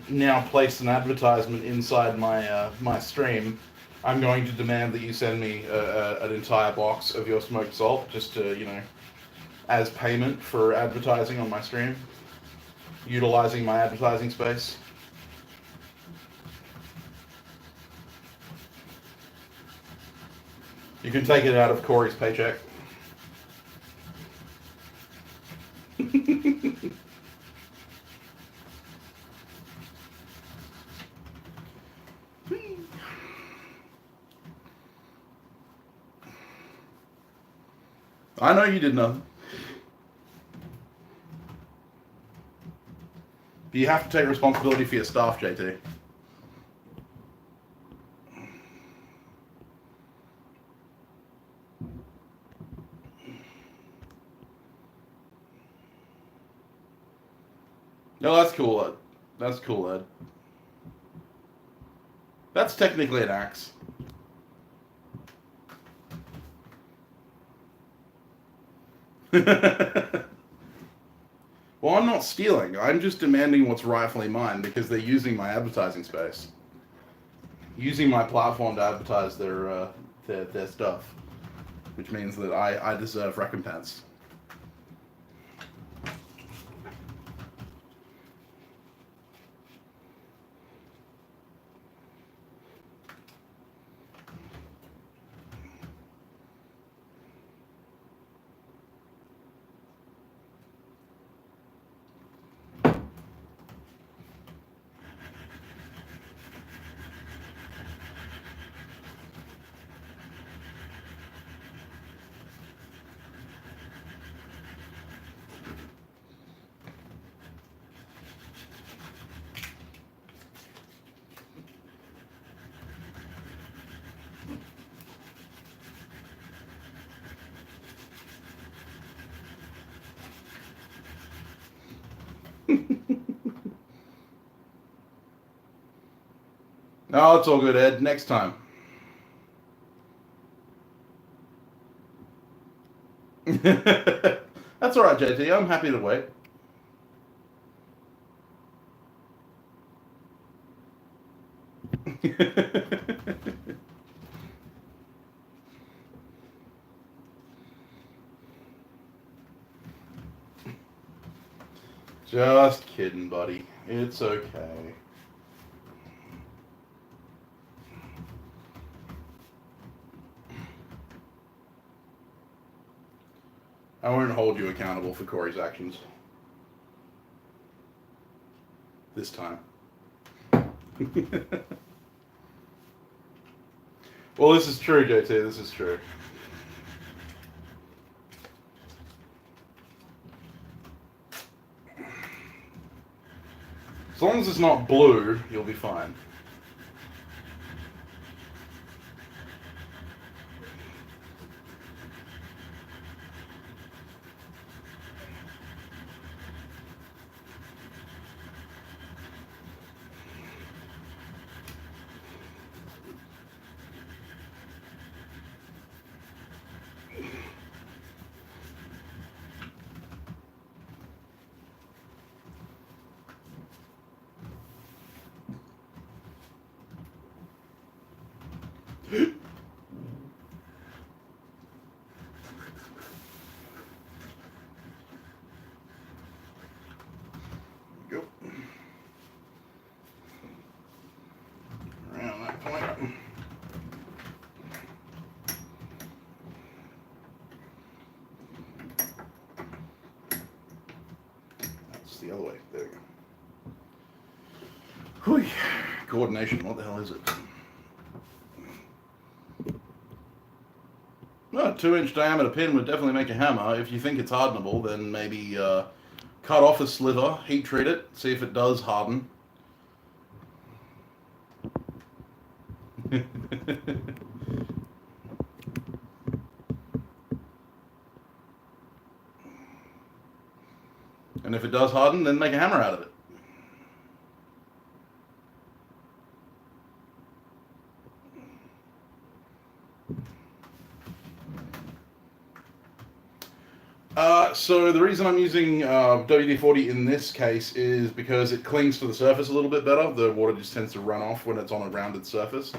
Speaker 1: now placed an advertisement inside my stream, I'm going to demand that you send me an entire box of your smoked salt, just to, as payment for advertising on my stream, utilizing my advertising space. You can take it out of Corey's paycheck. I know you did nothing. But you have to take responsibility for your staff, JT. No, that's cool, Ed. That's cool, Ed. That's technically an axe. Well, I'm not stealing. I'm just demanding what's rightfully mine because they're using my advertising space, using my platform to advertise their stuff, which means that I deserve recompense. No, it's all good, Ed. Next time. That's all right, JT. I'm happy to wait. Just kidding, buddy. It's okay. I won't hold you accountable for Corey's actions. This time. Well, this is true, JT. This is true. As long as it's not blue, you'll be fine. the other way. There we go. Whew. Coordination, what the hell is it? No, a 2-inch diameter pin would definitely make a hammer. If you think it's hardenable, then maybe cut off a sliver, heat treat it, see if it does harden. And if it does harden, then make a hammer out of it. So the reason I'm using WD-40 in this case is because it clings to the surface a little bit better. The water just tends to run off when it's on a rounded surface.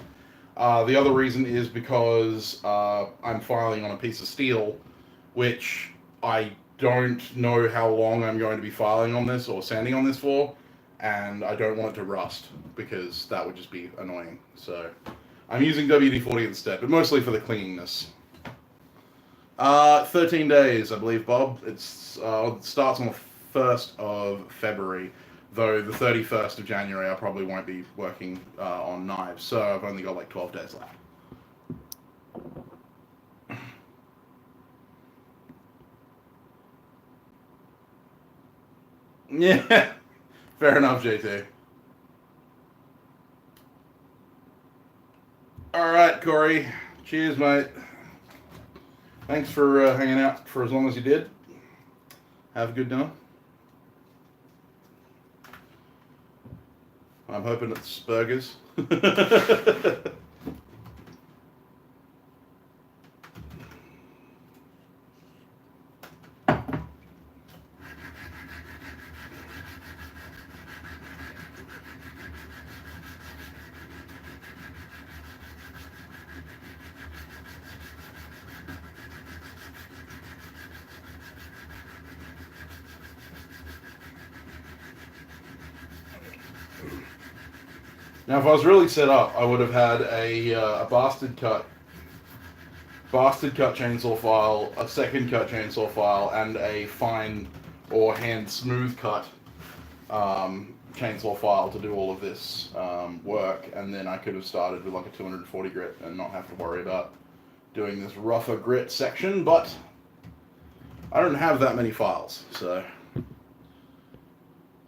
Speaker 1: The other reason is because I'm filing on a piece of steel, which I don't know how long I'm going to be filing on this or sanding on this for, and I don't want it to rust because that would just be annoying. So I'm using WD-40 instead, but mostly for the clinginess. 13 days, I believe, Bob. It starts on the 1st of February, though the 31st of January I probably won't be working on knives, so I've only got like 12 days left. Yeah, fair enough, JT. Alright, Corey. Cheers, mate. Thanks for hanging out for as long as you did. Have a good dinner. I'm hoping it's burgers. Now, if I was really set up, I would have had a bastard cut chainsaw file, a second cut chainsaw file, and a fine or hand smooth cut chainsaw file to do all of this work, and then I could have started with like a 240 grit and not have to worry about doing this rougher grit section, but I don't have that many files, so.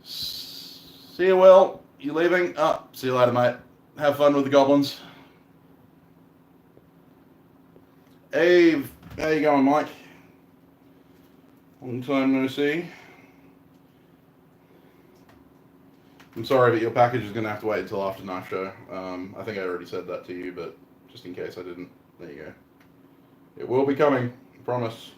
Speaker 1: See you, Will. You leaving? Oh, see you later, mate. Have fun with the goblins. Hey, how you going, Mike? Long time no see. I'm sorry, but your package is going to have to wait until after knife show. I think I already said that to you, but just in case I didn't, there you go. It will be coming, I promise.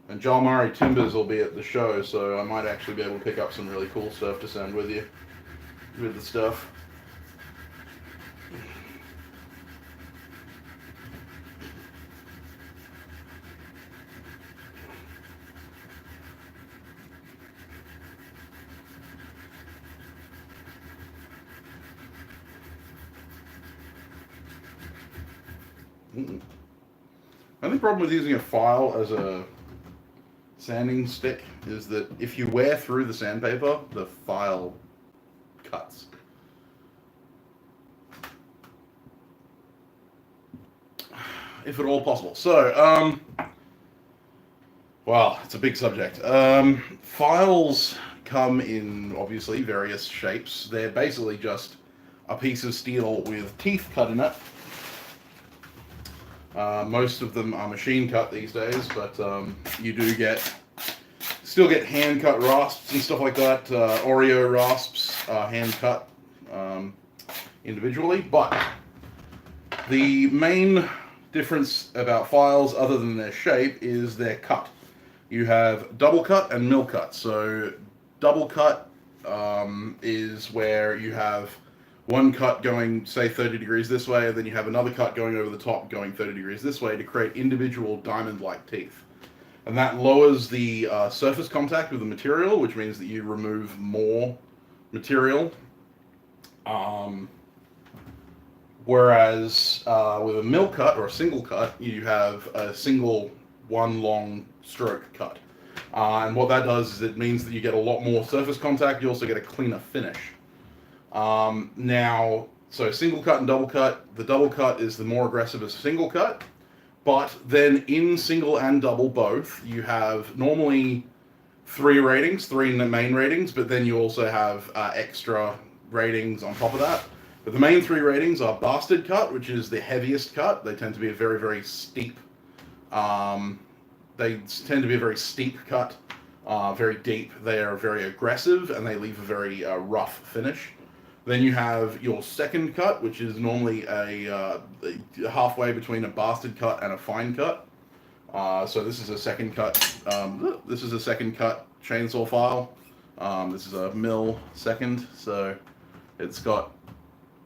Speaker 1: And Joel Murray Timbers will be at the show, so I might actually be able to pick up some really cool stuff to send with you, with the stuff. The only problem with using a file as a sanding stick is that if you wear through the sandpaper, the file cuts. If at all possible. So, well, it's a big subject. Files come in, obviously, various shapes. They're basically just a piece of steel with teeth cut in it. Most of them are machine cut these days, but you do still get hand cut rasps and stuff like that. Oreo rasps are hand cut individually, but the main difference about files, other than their shape, is their cut. You have double cut and mill cut. So double cut is where you have one cut going, say, 30 degrees this way, and then you have another cut going over the top going 30 degrees this way to create individual diamond-like teeth. And that lowers the surface contact with the material, which means that you remove more material. Whereas with a mill cut or a single cut, you have a single one long stroke cut. And what that does is it means that you get a lot more surface contact. You also get a cleaner finish. Now, so single cut and double cut. The double cut is the more aggressive as single cut. But then in single and double both, you have normally 3 ratings, 3 in the main ratings, but then you also have extra ratings on top of that. But the main 3 ratings are bastard cut, which is the heaviest cut. They tend to be a very, very steep. They tend to be a very steep cut, very deep. They are very aggressive, and they leave a very rough finish. Then you have your second cut, which is normally a halfway between a bastard cut and a fine cut. So this is a second cut. This is a second cut chainsaw file. This is a mill second, so it's got.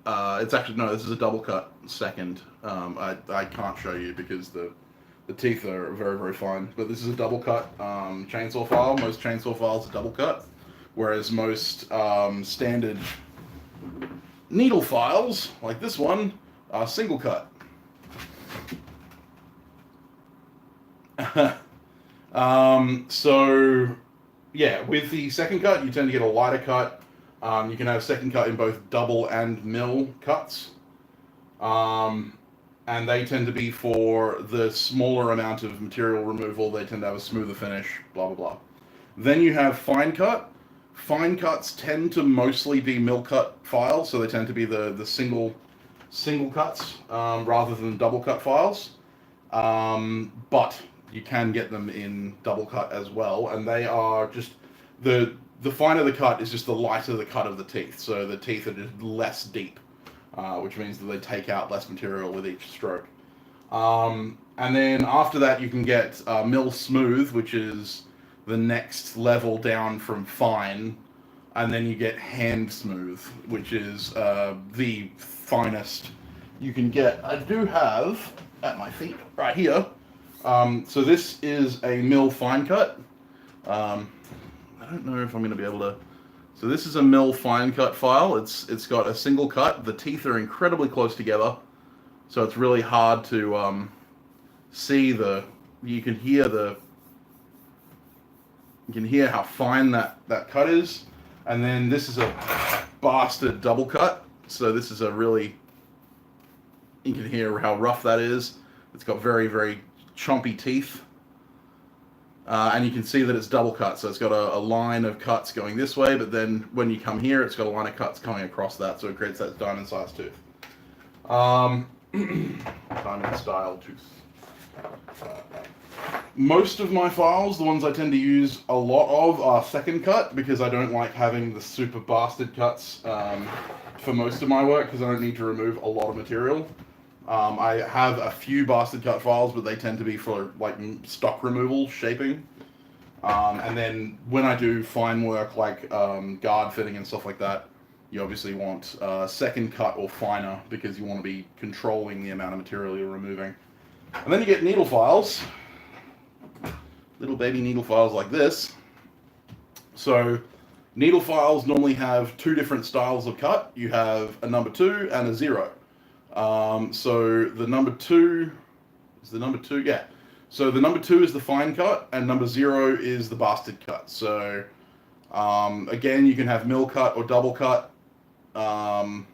Speaker 1: It's actually no. This is a double cut second. I can't show you because the teeth are very, very fine. But this is a double cut chainsaw file. Most chainsaw files are double cut, whereas most standard needle files, like this one, are single cut. So, yeah, with the second cut, you tend to get a lighter cut. You can have second cut in both double and mill cuts. And they tend to be for the smaller amount of material removal. They tend to have a smoother finish, blah, blah, blah. Then you have fine cut. Fine cuts tend to mostly be mill cut files, so they tend to be the single cuts rather than double cut files. But you can get them in double cut as well, and they are just the finer the cut is just the lighter the cut of the teeth. So the teeth are just less deep, which means that they take out less material with each stroke. And then after that, you can get mill smooth, which is the next level down from fine, and then you get hand smooth, which is the finest you can get. I do have at my feet right here. So this is a mill fine cut. I don't know if I'm going to be able to. So this is a mill fine cut file. It's got a single cut. The teeth are incredibly close together, so it's really hard to see the. You can hear how fine that cut is. And then this is a bastard double cut. So this is a really, you can hear how rough that is. It's got very, very chompy teeth. And you can see that it's double cut. So it's got a line of cuts going this way, but then when you come here, it's got a line of cuts coming across that. So it creates that diamond-sized tooth. Diamond-style tooth. Most of my files, the ones I tend to use a lot of, are second cut because I don't like having the super bastard cuts for most of my work because I don't need to remove a lot of material. I have a few bastard cut files, but they tend to be for like stock removal, shaping. And then when I do fine work like guard fitting and stuff like that, you obviously want second cut or finer because you want to be controlling the amount of material you're removing. And then you get needle files. Little baby needle files like this. So needle files normally have 2 different styles of cut. You have a number 2 and a 0. So the number 2 is the number 2, yeah. So the number 2 is the fine cut, and number 0 is the bastard cut. So again, you can have mill cut or double cut. Either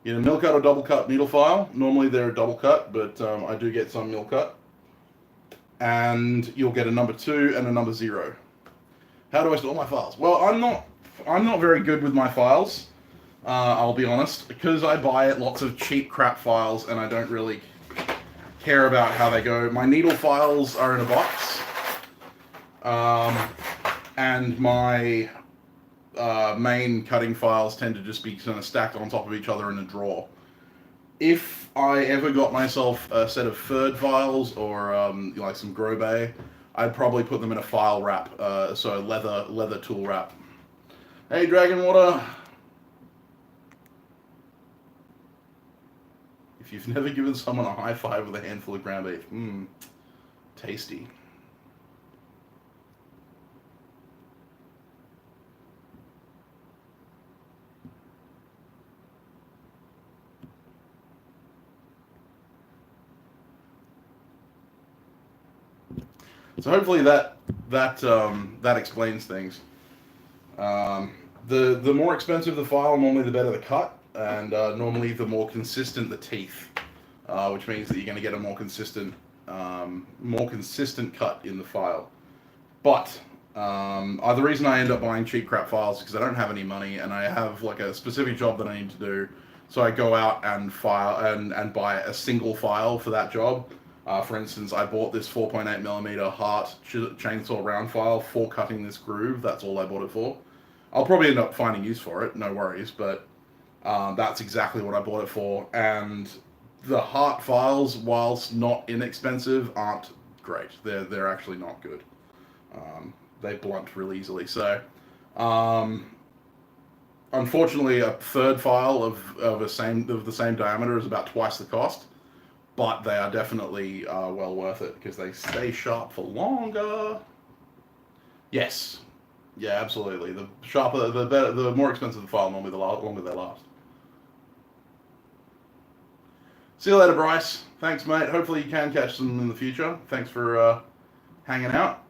Speaker 1: mill cut or double cut needle file. Normally they're a double cut, but I do get some mill cut. And you'll get a number 2 and a number 0. How do I store my files? Well, I'm not very good with my files. I'll be honest, because I buy lots of cheap crap files and I don't really care about how they go. My needle files are in a box, and my main cutting files tend to just be kind of stacked on top of each other in a drawer. If I ever got myself a set of furred files or like some grow bay, I'd probably put them in a file wrap, so a leather tool wrap. Hey, Dragon Water. If you've never given someone a high five with a handful of ground beef, tasty. So hopefully that that explains things. The more expensive the file, normally the better the cut, and normally the more consistent the teeth, which means that you're going to get a more consistent cut in the file. But the reason I end up buying cheap crap files is because I don't have any money and I have like a specific job that I need to do. So I go out and buy a single file for that job. For instance, I bought this 4.8mm Hart chainsaw round file for cutting this groove. That's all I bought it for. I'll probably end up finding use for it, no worries, but that's exactly what I bought it for. And the Hart files, whilst not inexpensive, aren't great. They're actually not good. They blunt real easily. So, unfortunately, a third file of the same diameter is about twice the cost, but they are definitely well worth it because they stay sharp for longer. Yes, yeah, absolutely. The sharper, the better, the more expensive the file, normally the longer they last. See you later, Bryce. Thanks, mate. Hopefully you can catch them in the future. Thanks for hanging out.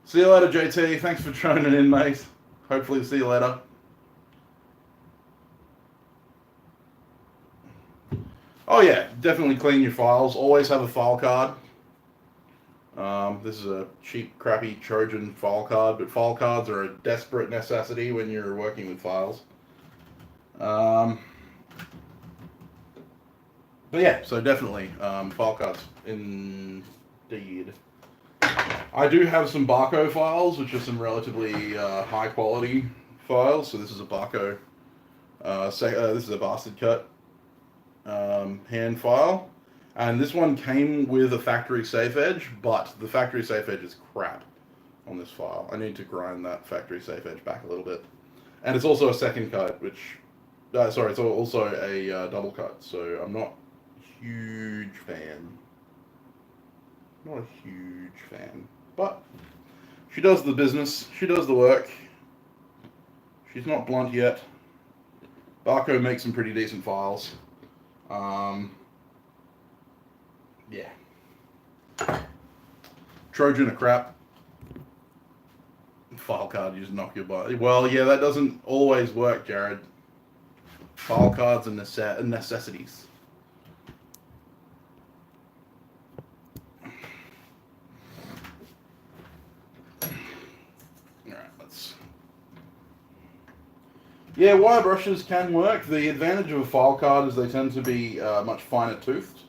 Speaker 1: See you later, JT. Thanks for joining in, mate. Hopefully see you later. Oh yeah, definitely clean your files. Always have a file card. This is a cheap, crappy Trojan file card, but file cards are a desperate necessity when you're working with files. But yeah, so definitely file cards indeed. I do have some Barco files, which are some relatively high quality files. So this is a Barco. This is a bastard cut hand file, and this one came with a factory safe edge, but the factory safe edge is crap on this file. I need to grind that factory safe edge back a little bit, and it's also a second cut, which it's also a double cut. So I'm not a huge fan. Not a huge fan, but she does the business. She does the work. She's not blunt yet. Barco makes some pretty decent files. Yeah. Trojan a crap. File card, you just knock your body. Well, yeah, that doesn't always work, Jared. File cards are necessities. Yeah, wire brushes can work. The advantage of a file card is they tend to be much finer toothed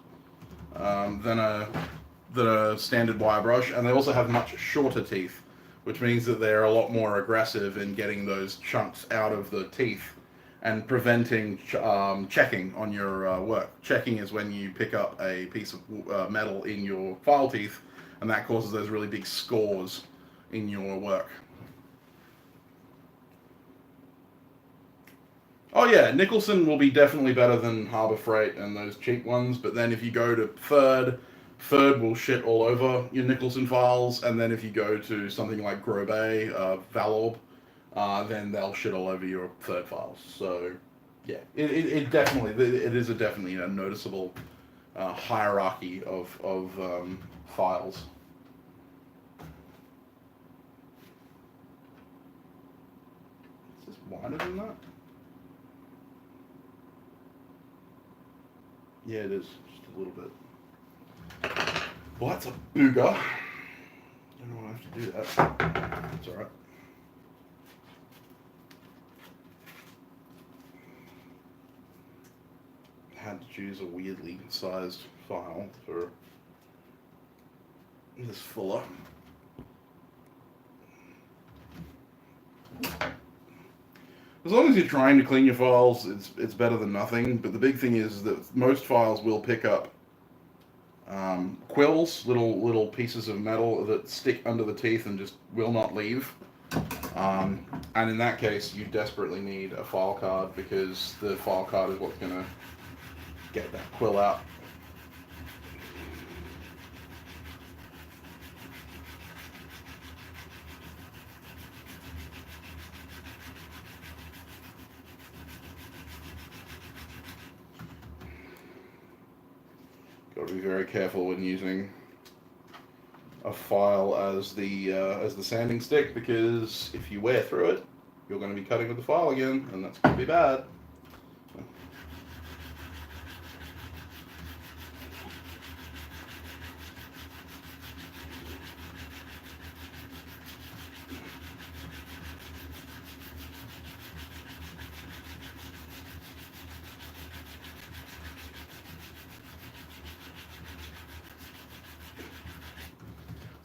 Speaker 1: than a standard wire brush, and they also have much shorter teeth, which means that they're a lot more aggressive in getting those chunks out of the teeth and preventing checking on your work. Checking is when you pick up a piece of metal in your file teeth, and that causes those really big scores in your work. Oh yeah, Nicholson will be definitely better than Harbor Freight and those cheap ones, but then if you go to Third will shit all over your Nicholson files, and then if you go to something like Grobet, Valorb, then they'll shit all over your Third files. So yeah, it definitely, it is definitely a noticeable hierarchy of files. Is this wider than that? Yeah, it is. Just a little bit. Well, that's a booger. I don't know why I have to do that. It's alright. Had to choose a weirdly sized file for this fuller. As long as you're trying to clean your files, it's better than nothing. But the big thing is that most files will pick up quills, little pieces of metal that stick under the teeth and just will not leave. And in that case, you desperately need a file card, because the file card is what's going to get that quill out. Got to be very careful when using a file as the sanding stick, because if you wear through it, you're going to be cutting with the file again, and that's going to be bad.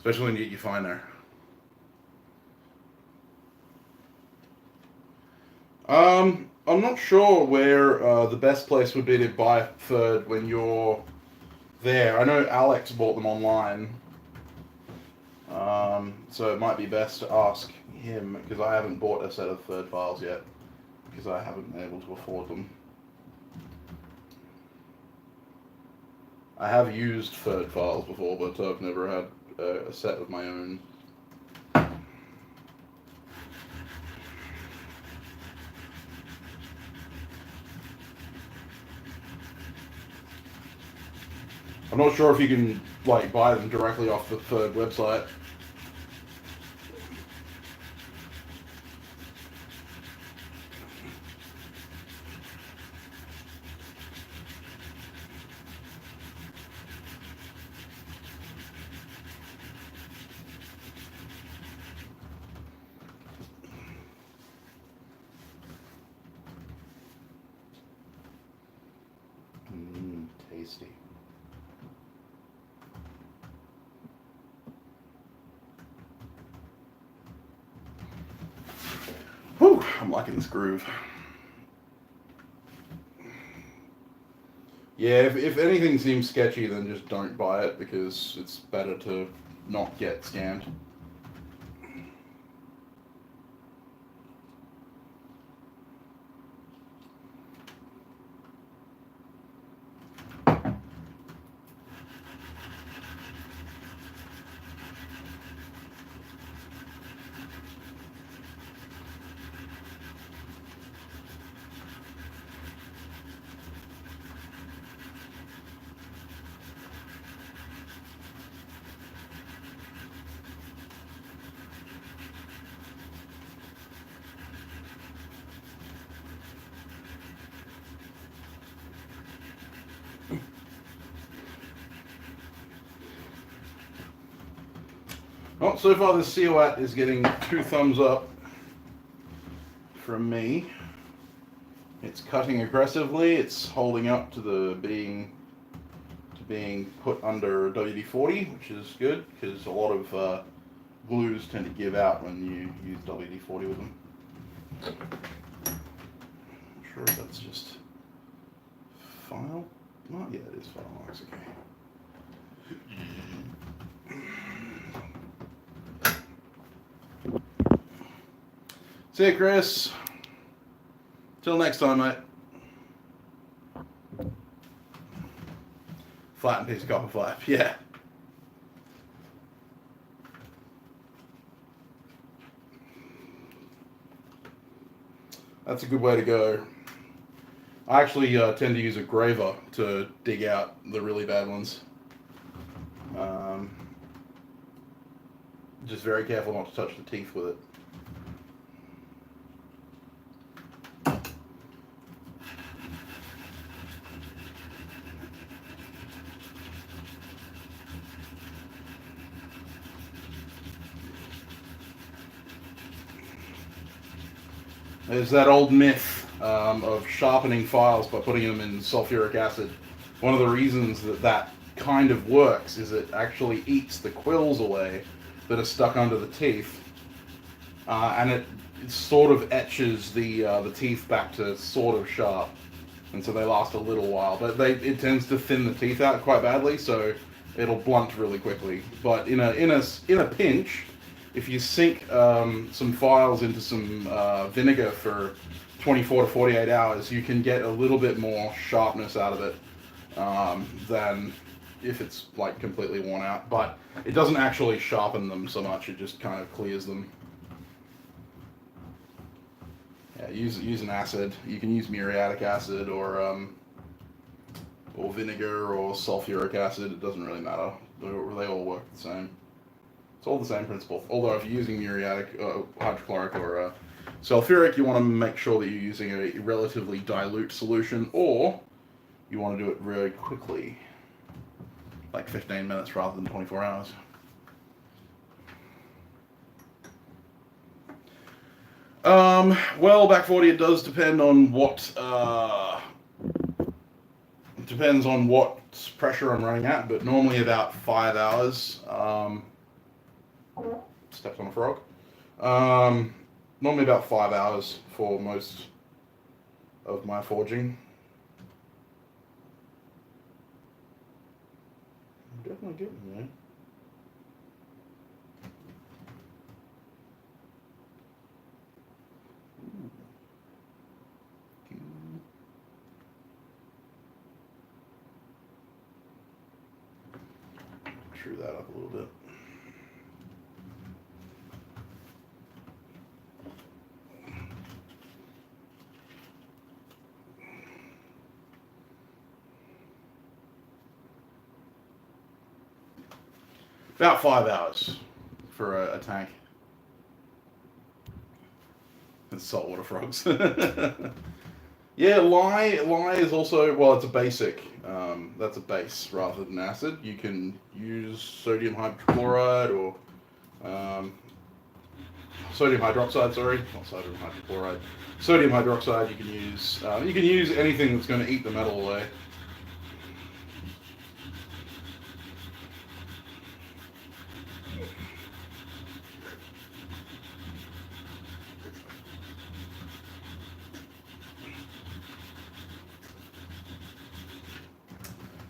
Speaker 1: Especially when you get your fine there. I'm not sure where the best place would be to buy a third when you're there. I know Alex bought them online, so it might be best to ask him, because I haven't bought a set of third files yet, because I haven't been able to afford them. I have used third files before, but I've never had a set of my own. I'm not sure if you can like buy them directly off the third website. Tasty. Whew, I'm liking this groove. Yeah, if anything seems sketchy, then just don't buy it, because it's better to not get scammed. Well, so far this COAT is getting 2 thumbs up from me. It's cutting aggressively. It's holding up to the being put under WD-40, which is good, because a lot of glues tend to give out when you use WD-40 with them. I'm sure that's just file. Oh yeah, it is file marks. Okay. See you, Chris. Till next time, mate. Flattened piece of copper flap, yeah. That's a good way to go. I actually tend to use a graver to dig out the really bad ones. Just very careful not to touch the teeth with it. There's that old myth of sharpening files by putting them in sulfuric acid. One of the reasons that kind of works is it actually eats the quills away that are stuck under the teeth, and it sort of etches the teeth back to sort of sharp, and so they last a little while. But it tends to thin the teeth out quite badly, so it'll blunt really quickly. But in a pinch, if you sink some files into some vinegar for 24 to 48 hours, you can get a little bit more sharpness out of it than if it's like completely worn out. But it doesn't actually sharpen them so much, it just kind of clears them. Yeah, use an acid. You can use muriatic acid or or vinegar or sulfuric acid. It doesn't really matter. They all work the same. It's all the same principle. Although if you're using muriatic, hydrochloric, or sulfuric, you want to make sure that you're using a relatively dilute solution, or you want to do it very quickly, like 15 minutes rather than 24 hours. Well, back 40, it does depend on what, it depends on what pressure I'm running at, but normally about 5 hours. Stepped on a frog. Normally about 5 hours for most of my forging. I'm definitely getting there. True that up a little bit. About 5 hours for a tank. It's saltwater frogs. Yeah, lye is also, well, it's a basic. That's a base rather than acid. You can use sodium hydrochloride or sodium hydroxide. Sorry, not sodium hydrochloride. Sodium hydroxide. You can use anything that's going to eat the metal away.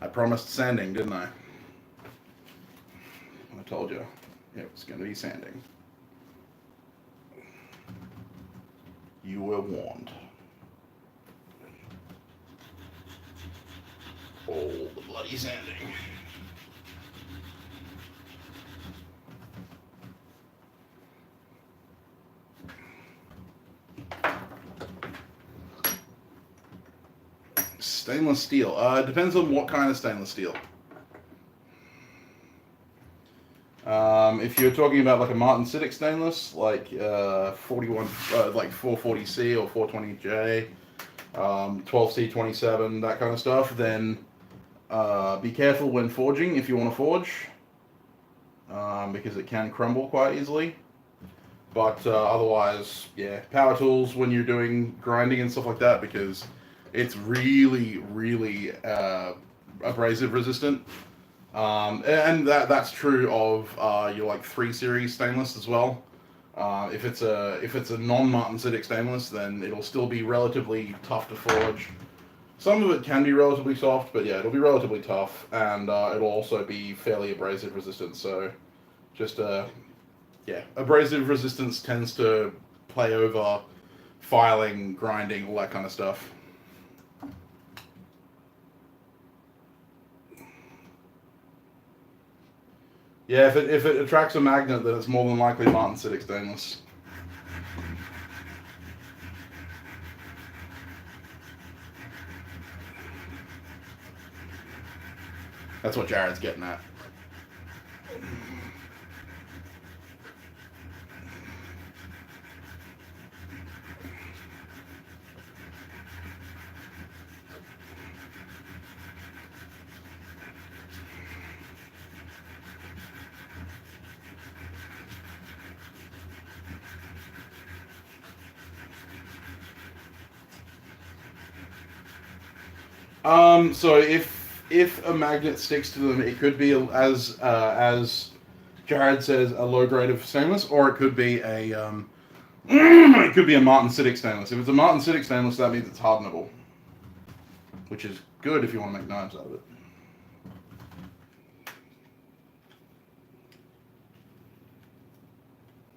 Speaker 1: I promised sanding, didn't I? I told you it was going to be sanding. You were warned. All the bloody sanding. Stainless steel. It depends on what kind of stainless steel. If you're talking about like a martensitic stainless, like 41, like 440C or 420J, 12C27, that kind of stuff, then be careful when forging if you want to forge, because it can crumble quite easily. But otherwise, yeah, power tools when you're doing grinding and stuff like that, because it's really, really abrasive resistant. And that's true of your like 3 series stainless as well. If it's a non-martensitic stainless, then it'll still be relatively tough to forge. Some of it can be relatively soft, but yeah, it'll be relatively tough, and it'll also be fairly abrasive resistant. So, just yeah, abrasive resistance tends to play over filing, grinding, all that kind of stuff. Yeah, if it attracts a magnet, then it's more than likely martensitic stainless. That's what Jared's getting at. So if a magnet sticks to them, it could be as Jared says, a low grade of stainless, or it could be a it could be a martensitic stainless. If it's a martensitic stainless, that means it's hardenable, which is good if you want to make knives out of it.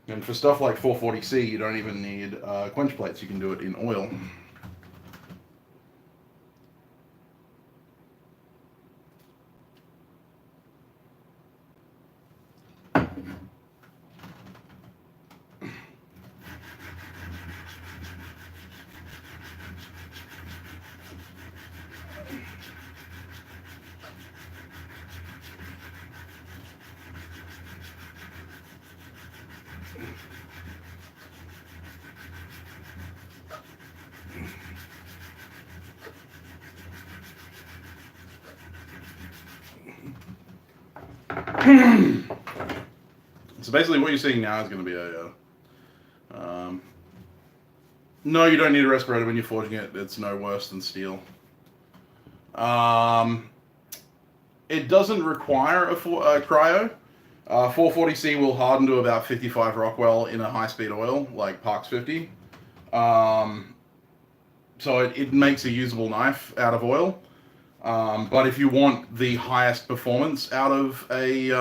Speaker 1: And for stuff like 440C, you don't even need quench plates. You can do it in oil. So basically what you're seeing now is going to be a... no, you don't need a respirator when you're forging it. It's no worse than steel. It doesn't require a cryo. 440C will harden to about 55 Rockwell in a high-speed oil, like Parks 50. So it makes a usable knife out of oil. But if you want the highest performance out of a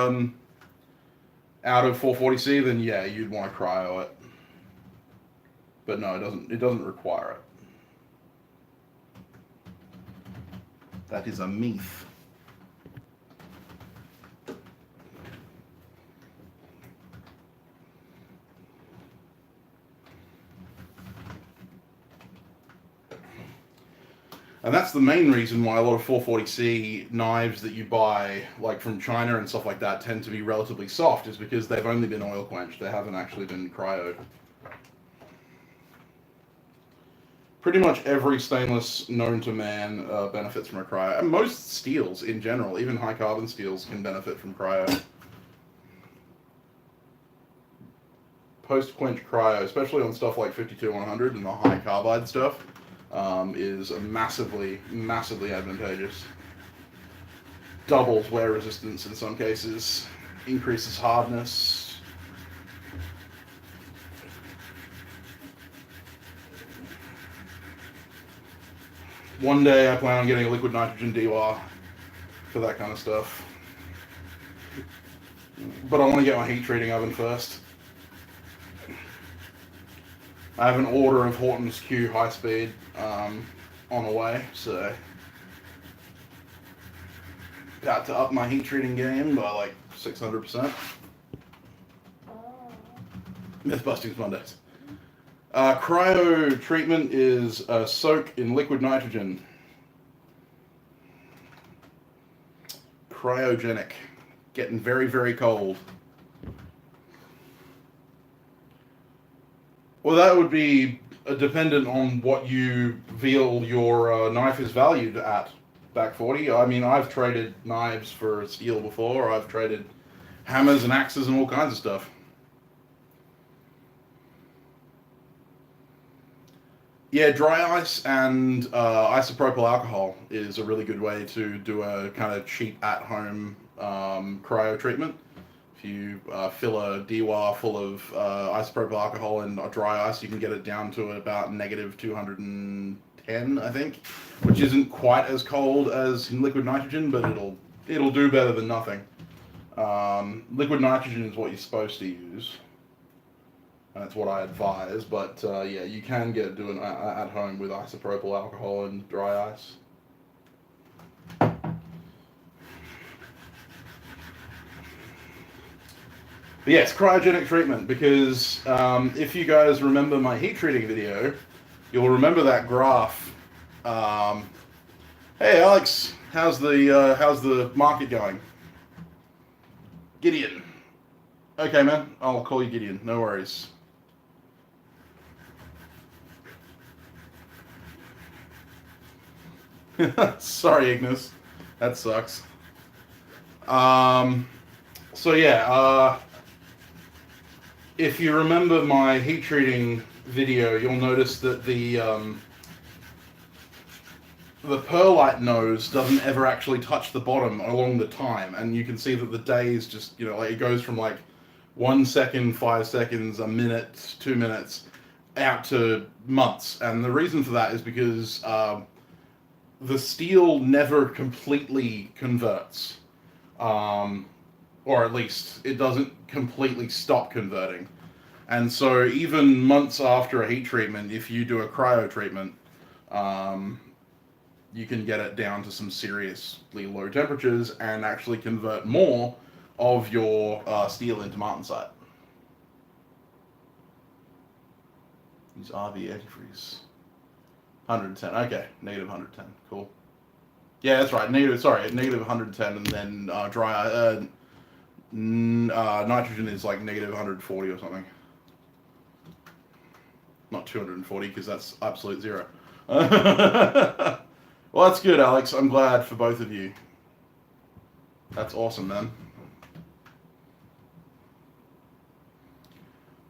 Speaker 1: out of 440C, then yeah, you'd want to cryo it. But no, it doesn't require it. That is a myth. And that's the main reason why a lot of 440C knives that you buy, like from China and stuff like that, tend to be relatively soft, is because they've only been oil quenched. They haven't actually been cryoed. Pretty much every stainless known to man benefits from a cryo. And most steels in general, even high carbon steels, can benefit from cryo. Post-quench cryo, especially on stuff like 52-100 and the high carbide stuff, is massively, massively advantageous. Doubles wear resistance in some cases, increases hardness. One day I plan on getting a liquid nitrogen DWAR for that kind of stuff. But I want to get my heat treating oven first. I have an order of Horton's Q high speed on the way, so got to up my heat treating game by like 600%. Mythbusting Mondays. Cryo treatment is a soak in liquid nitrogen. Cryogenic. Getting very, very cold. Well, that would be dependent on what you feel your knife is valued at, Back 40. I mean, I've traded knives for steel before. I've traded hammers and axes and all kinds of stuff. Yeah, dry ice and isopropyl alcohol is a really good way to do a kind of cheap at-home cryo treatment. If you fill a DWAR full of isopropyl alcohol and dry ice, you can get it down to about negative 210, I think, which isn't quite as cold as liquid nitrogen, but it'll do better than nothing. Liquid nitrogen is what you're supposed to use. That's what I advise, but yeah, you can get doing at home with isopropyl alcohol and dry ice. But yes, cryogenic treatment, because if you guys remember my heat treating video, you'll remember that graph. Hey Alex, how's the market going? Gideon. Okay, man, I'll call you Gideon. No worries. Sorry, Ignis. That sucks. So yeah, if you remember my heat treating video, you'll notice that the perlite nose doesn't ever actually touch the bottom along the time, and you can see that the days just, you know, like it goes from like 1 second, 5 seconds, a minute, 2 minutes, out to months. And the reason for that is because the steel never completely converts, or at least it doesn't completely stop converting. And so even months after a heat treatment, if you do a cryo treatment, you can get it down to some seriously low temperatures and actually convert more of your steel into martensite. Use RV antifreeze. 110. Okay, negative 110. Cool. Yeah, that's right. Negative 110, and then nitrogen is like negative 140 or something. Not 240, because that's absolute zero. Well, that's good, Alex. I'm glad for both of you. That's awesome, man.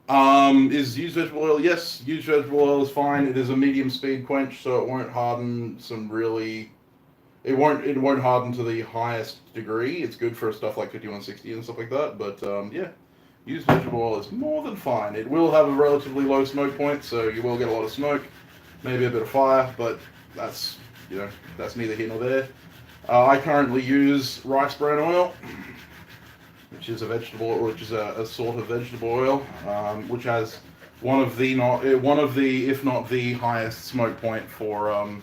Speaker 1: Is used vegetable oil? Yes, used vegetable oil is fine. It is a medium speed quench, so it won't harden some really. It won't harden to the highest degree. It's good for stuff like 5160 and stuff like that. But yeah, used vegetable oil is more than fine. It will have a relatively low smoke point, so you will get a lot of smoke, maybe a bit of fire, but that's that's neither here nor there. I currently use rice bran oil, which is a vegetable, which is a sort of vegetable oil, which has one of the if not the highest smoke point for a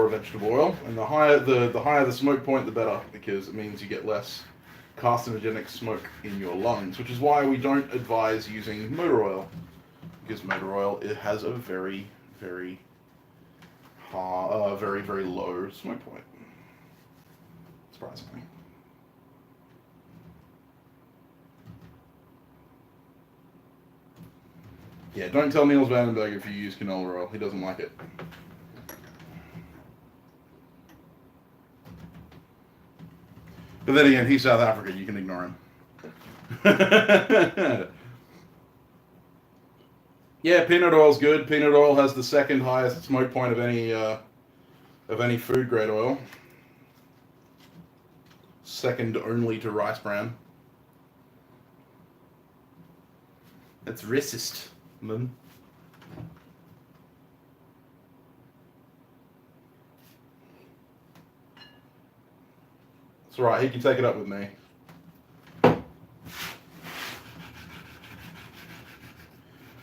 Speaker 1: vegetable oil, and the higher the smoke point, the better, because it means you get less carcinogenic smoke in your lungs, which is why we don't advise using motor oil, because motor oil, it has a very very very very low smoke point. Surprisingly. Yeah, don't tell Niels Vandenberg if you use canola oil. He doesn't like it. But then again, he's South African. You can ignore him. Yeah, peanut oil's good. Peanut oil has the second highest smoke point of any food grade oil. Second only to rice bran. That's racist, man. It's alright, he can take it up with me.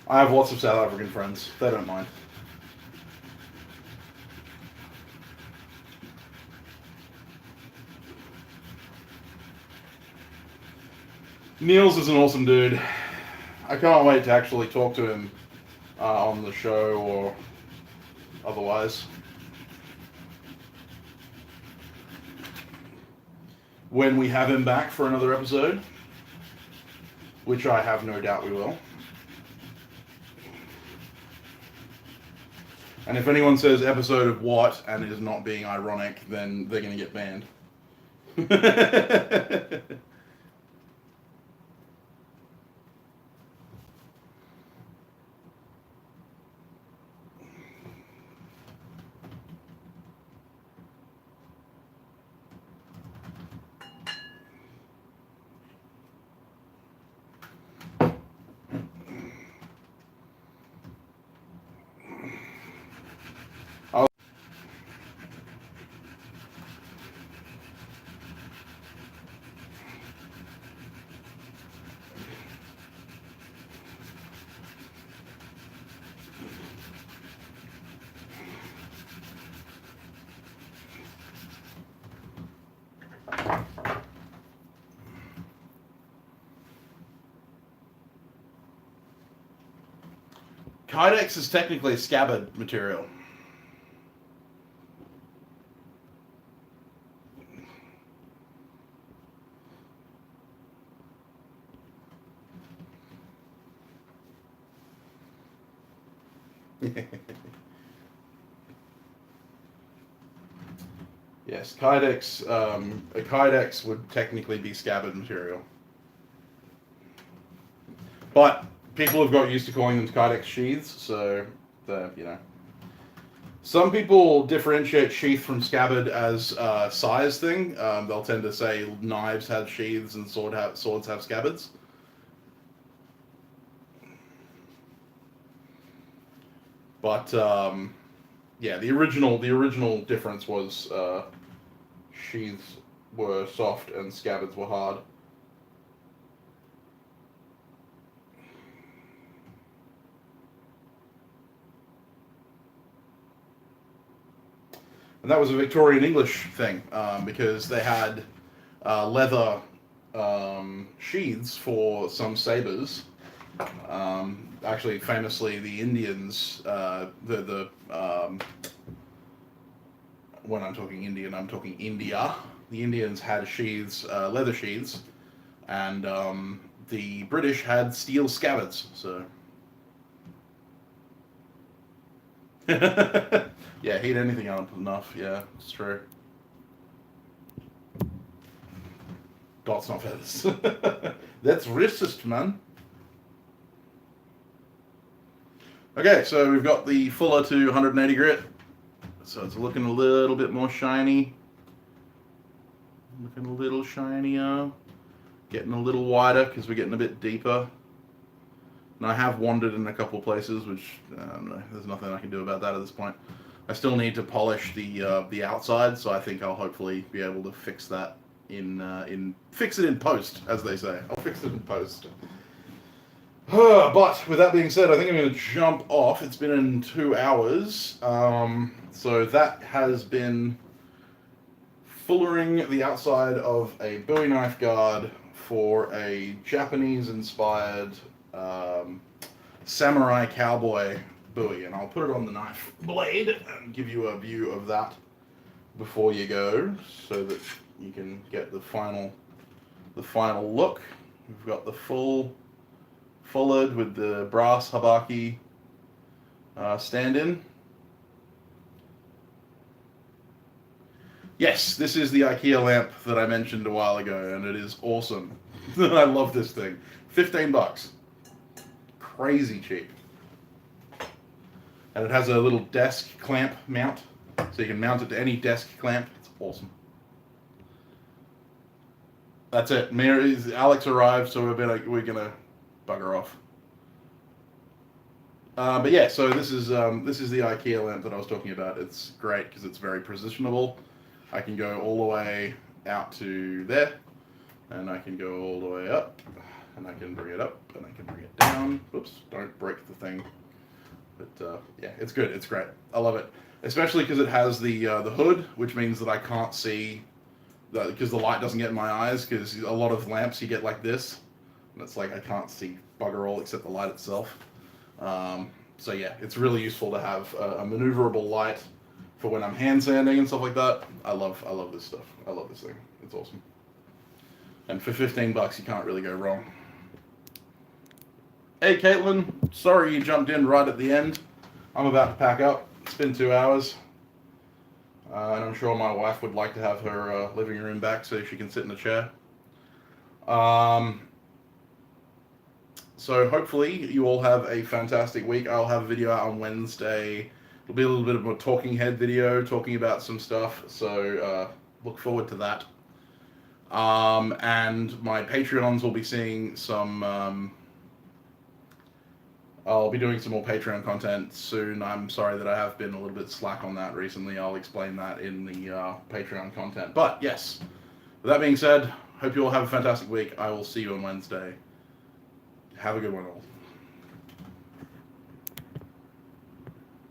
Speaker 1: I have lots of South African friends. They don't mind. Niels is an awesome dude. I can't wait to actually talk to him on the show or otherwise. When we have him back for another episode, which I have no doubt we will. And if anyone says episode of what and is not being ironic, then they're going to get banned. Kydex is technically scabbard material. Yes, Kydex. A Kydex would technically be scabbard material, but people have got used to calling them Kydex sheaths, so Some people differentiate sheath from scabbard as a size thing. They'll tend to say knives have sheaths and swords have scabbards. But yeah, the original difference was sheaths were soft and scabbards were hard. And that was a Victorian English thing, because they had leather sheaths for some sabers. Actually, famously, the Indians, when I'm talking Indian, I'm talking India. The Indians had sheaths, leather sheaths, and the British had steel scabbards. So. Yeah, heat anything up enough. Yeah, it's true. Dots, not feathers. That's racist, man. Okay, so we've got the fuller to 180 grit. So it's looking a little bit more shiny. Looking a little shinier. Getting a little wider because we're getting a bit deeper. And I have wandered in a couple places, which there's nothing I can do about that at this point. I still need to polish the outside, so I think I'll hopefully be able to fix that fix it in post, as they say. I'll fix it in post. But with that being said, I think I'm going to jump off. It's been in 2 hours, so that has been fullering the outside of a Bowie knife guard for a Japanese-inspired samurai cowboy Bowie, and I'll put it on the knife blade and give you a view of that before you go, so that you can get the final look. We've got the fullered with the brass habaki stand-in. Yes, this is the IKEA lamp that I mentioned a while ago, and it is awesome. I love this thing. $15. Crazy cheap. And it has a little desk clamp mount, so you can mount it to any desk clamp. It's awesome. That's it. Alex arrived, so we're gonna bugger off. But yeah, so this is the IKEA lamp that I was talking about. It's great because it's very positionable. I can go all the way out to there, and I can go all the way up, and I can bring it up, and I can bring it down. Oops, don't break the thing. But yeah, it's good. It's great. I love it, especially because it has the hood, which means that I can't see, because the light doesn't get in my eyes. Because a lot of lamps you get like this, and it's like I can't see bugger all except the light itself. So yeah, it's really useful to have a maneuverable light for when I'm hand sanding and stuff like that. I love this stuff. I love this thing. It's awesome. And for $15, you can't really go wrong. Hey Caitlin, sorry you jumped in right at the end. I'm about to pack up. It's been 2 hours. And I'm sure my wife would like to have her living room back so she can sit in a chair. So hopefully you all have a fantastic week. I'll have a video out on Wednesday. It'll be a little bit of a talking head video, talking about some stuff. So look forward to that. And my Patreons will be seeing some... I'll be doing some more Patreon content soon. I'm sorry that I have been a little bit slack on that recently. I'll explain that in the Patreon content. But yes, with that being said, hope you all have a fantastic week. I will see you on Wednesday. Have a good one all.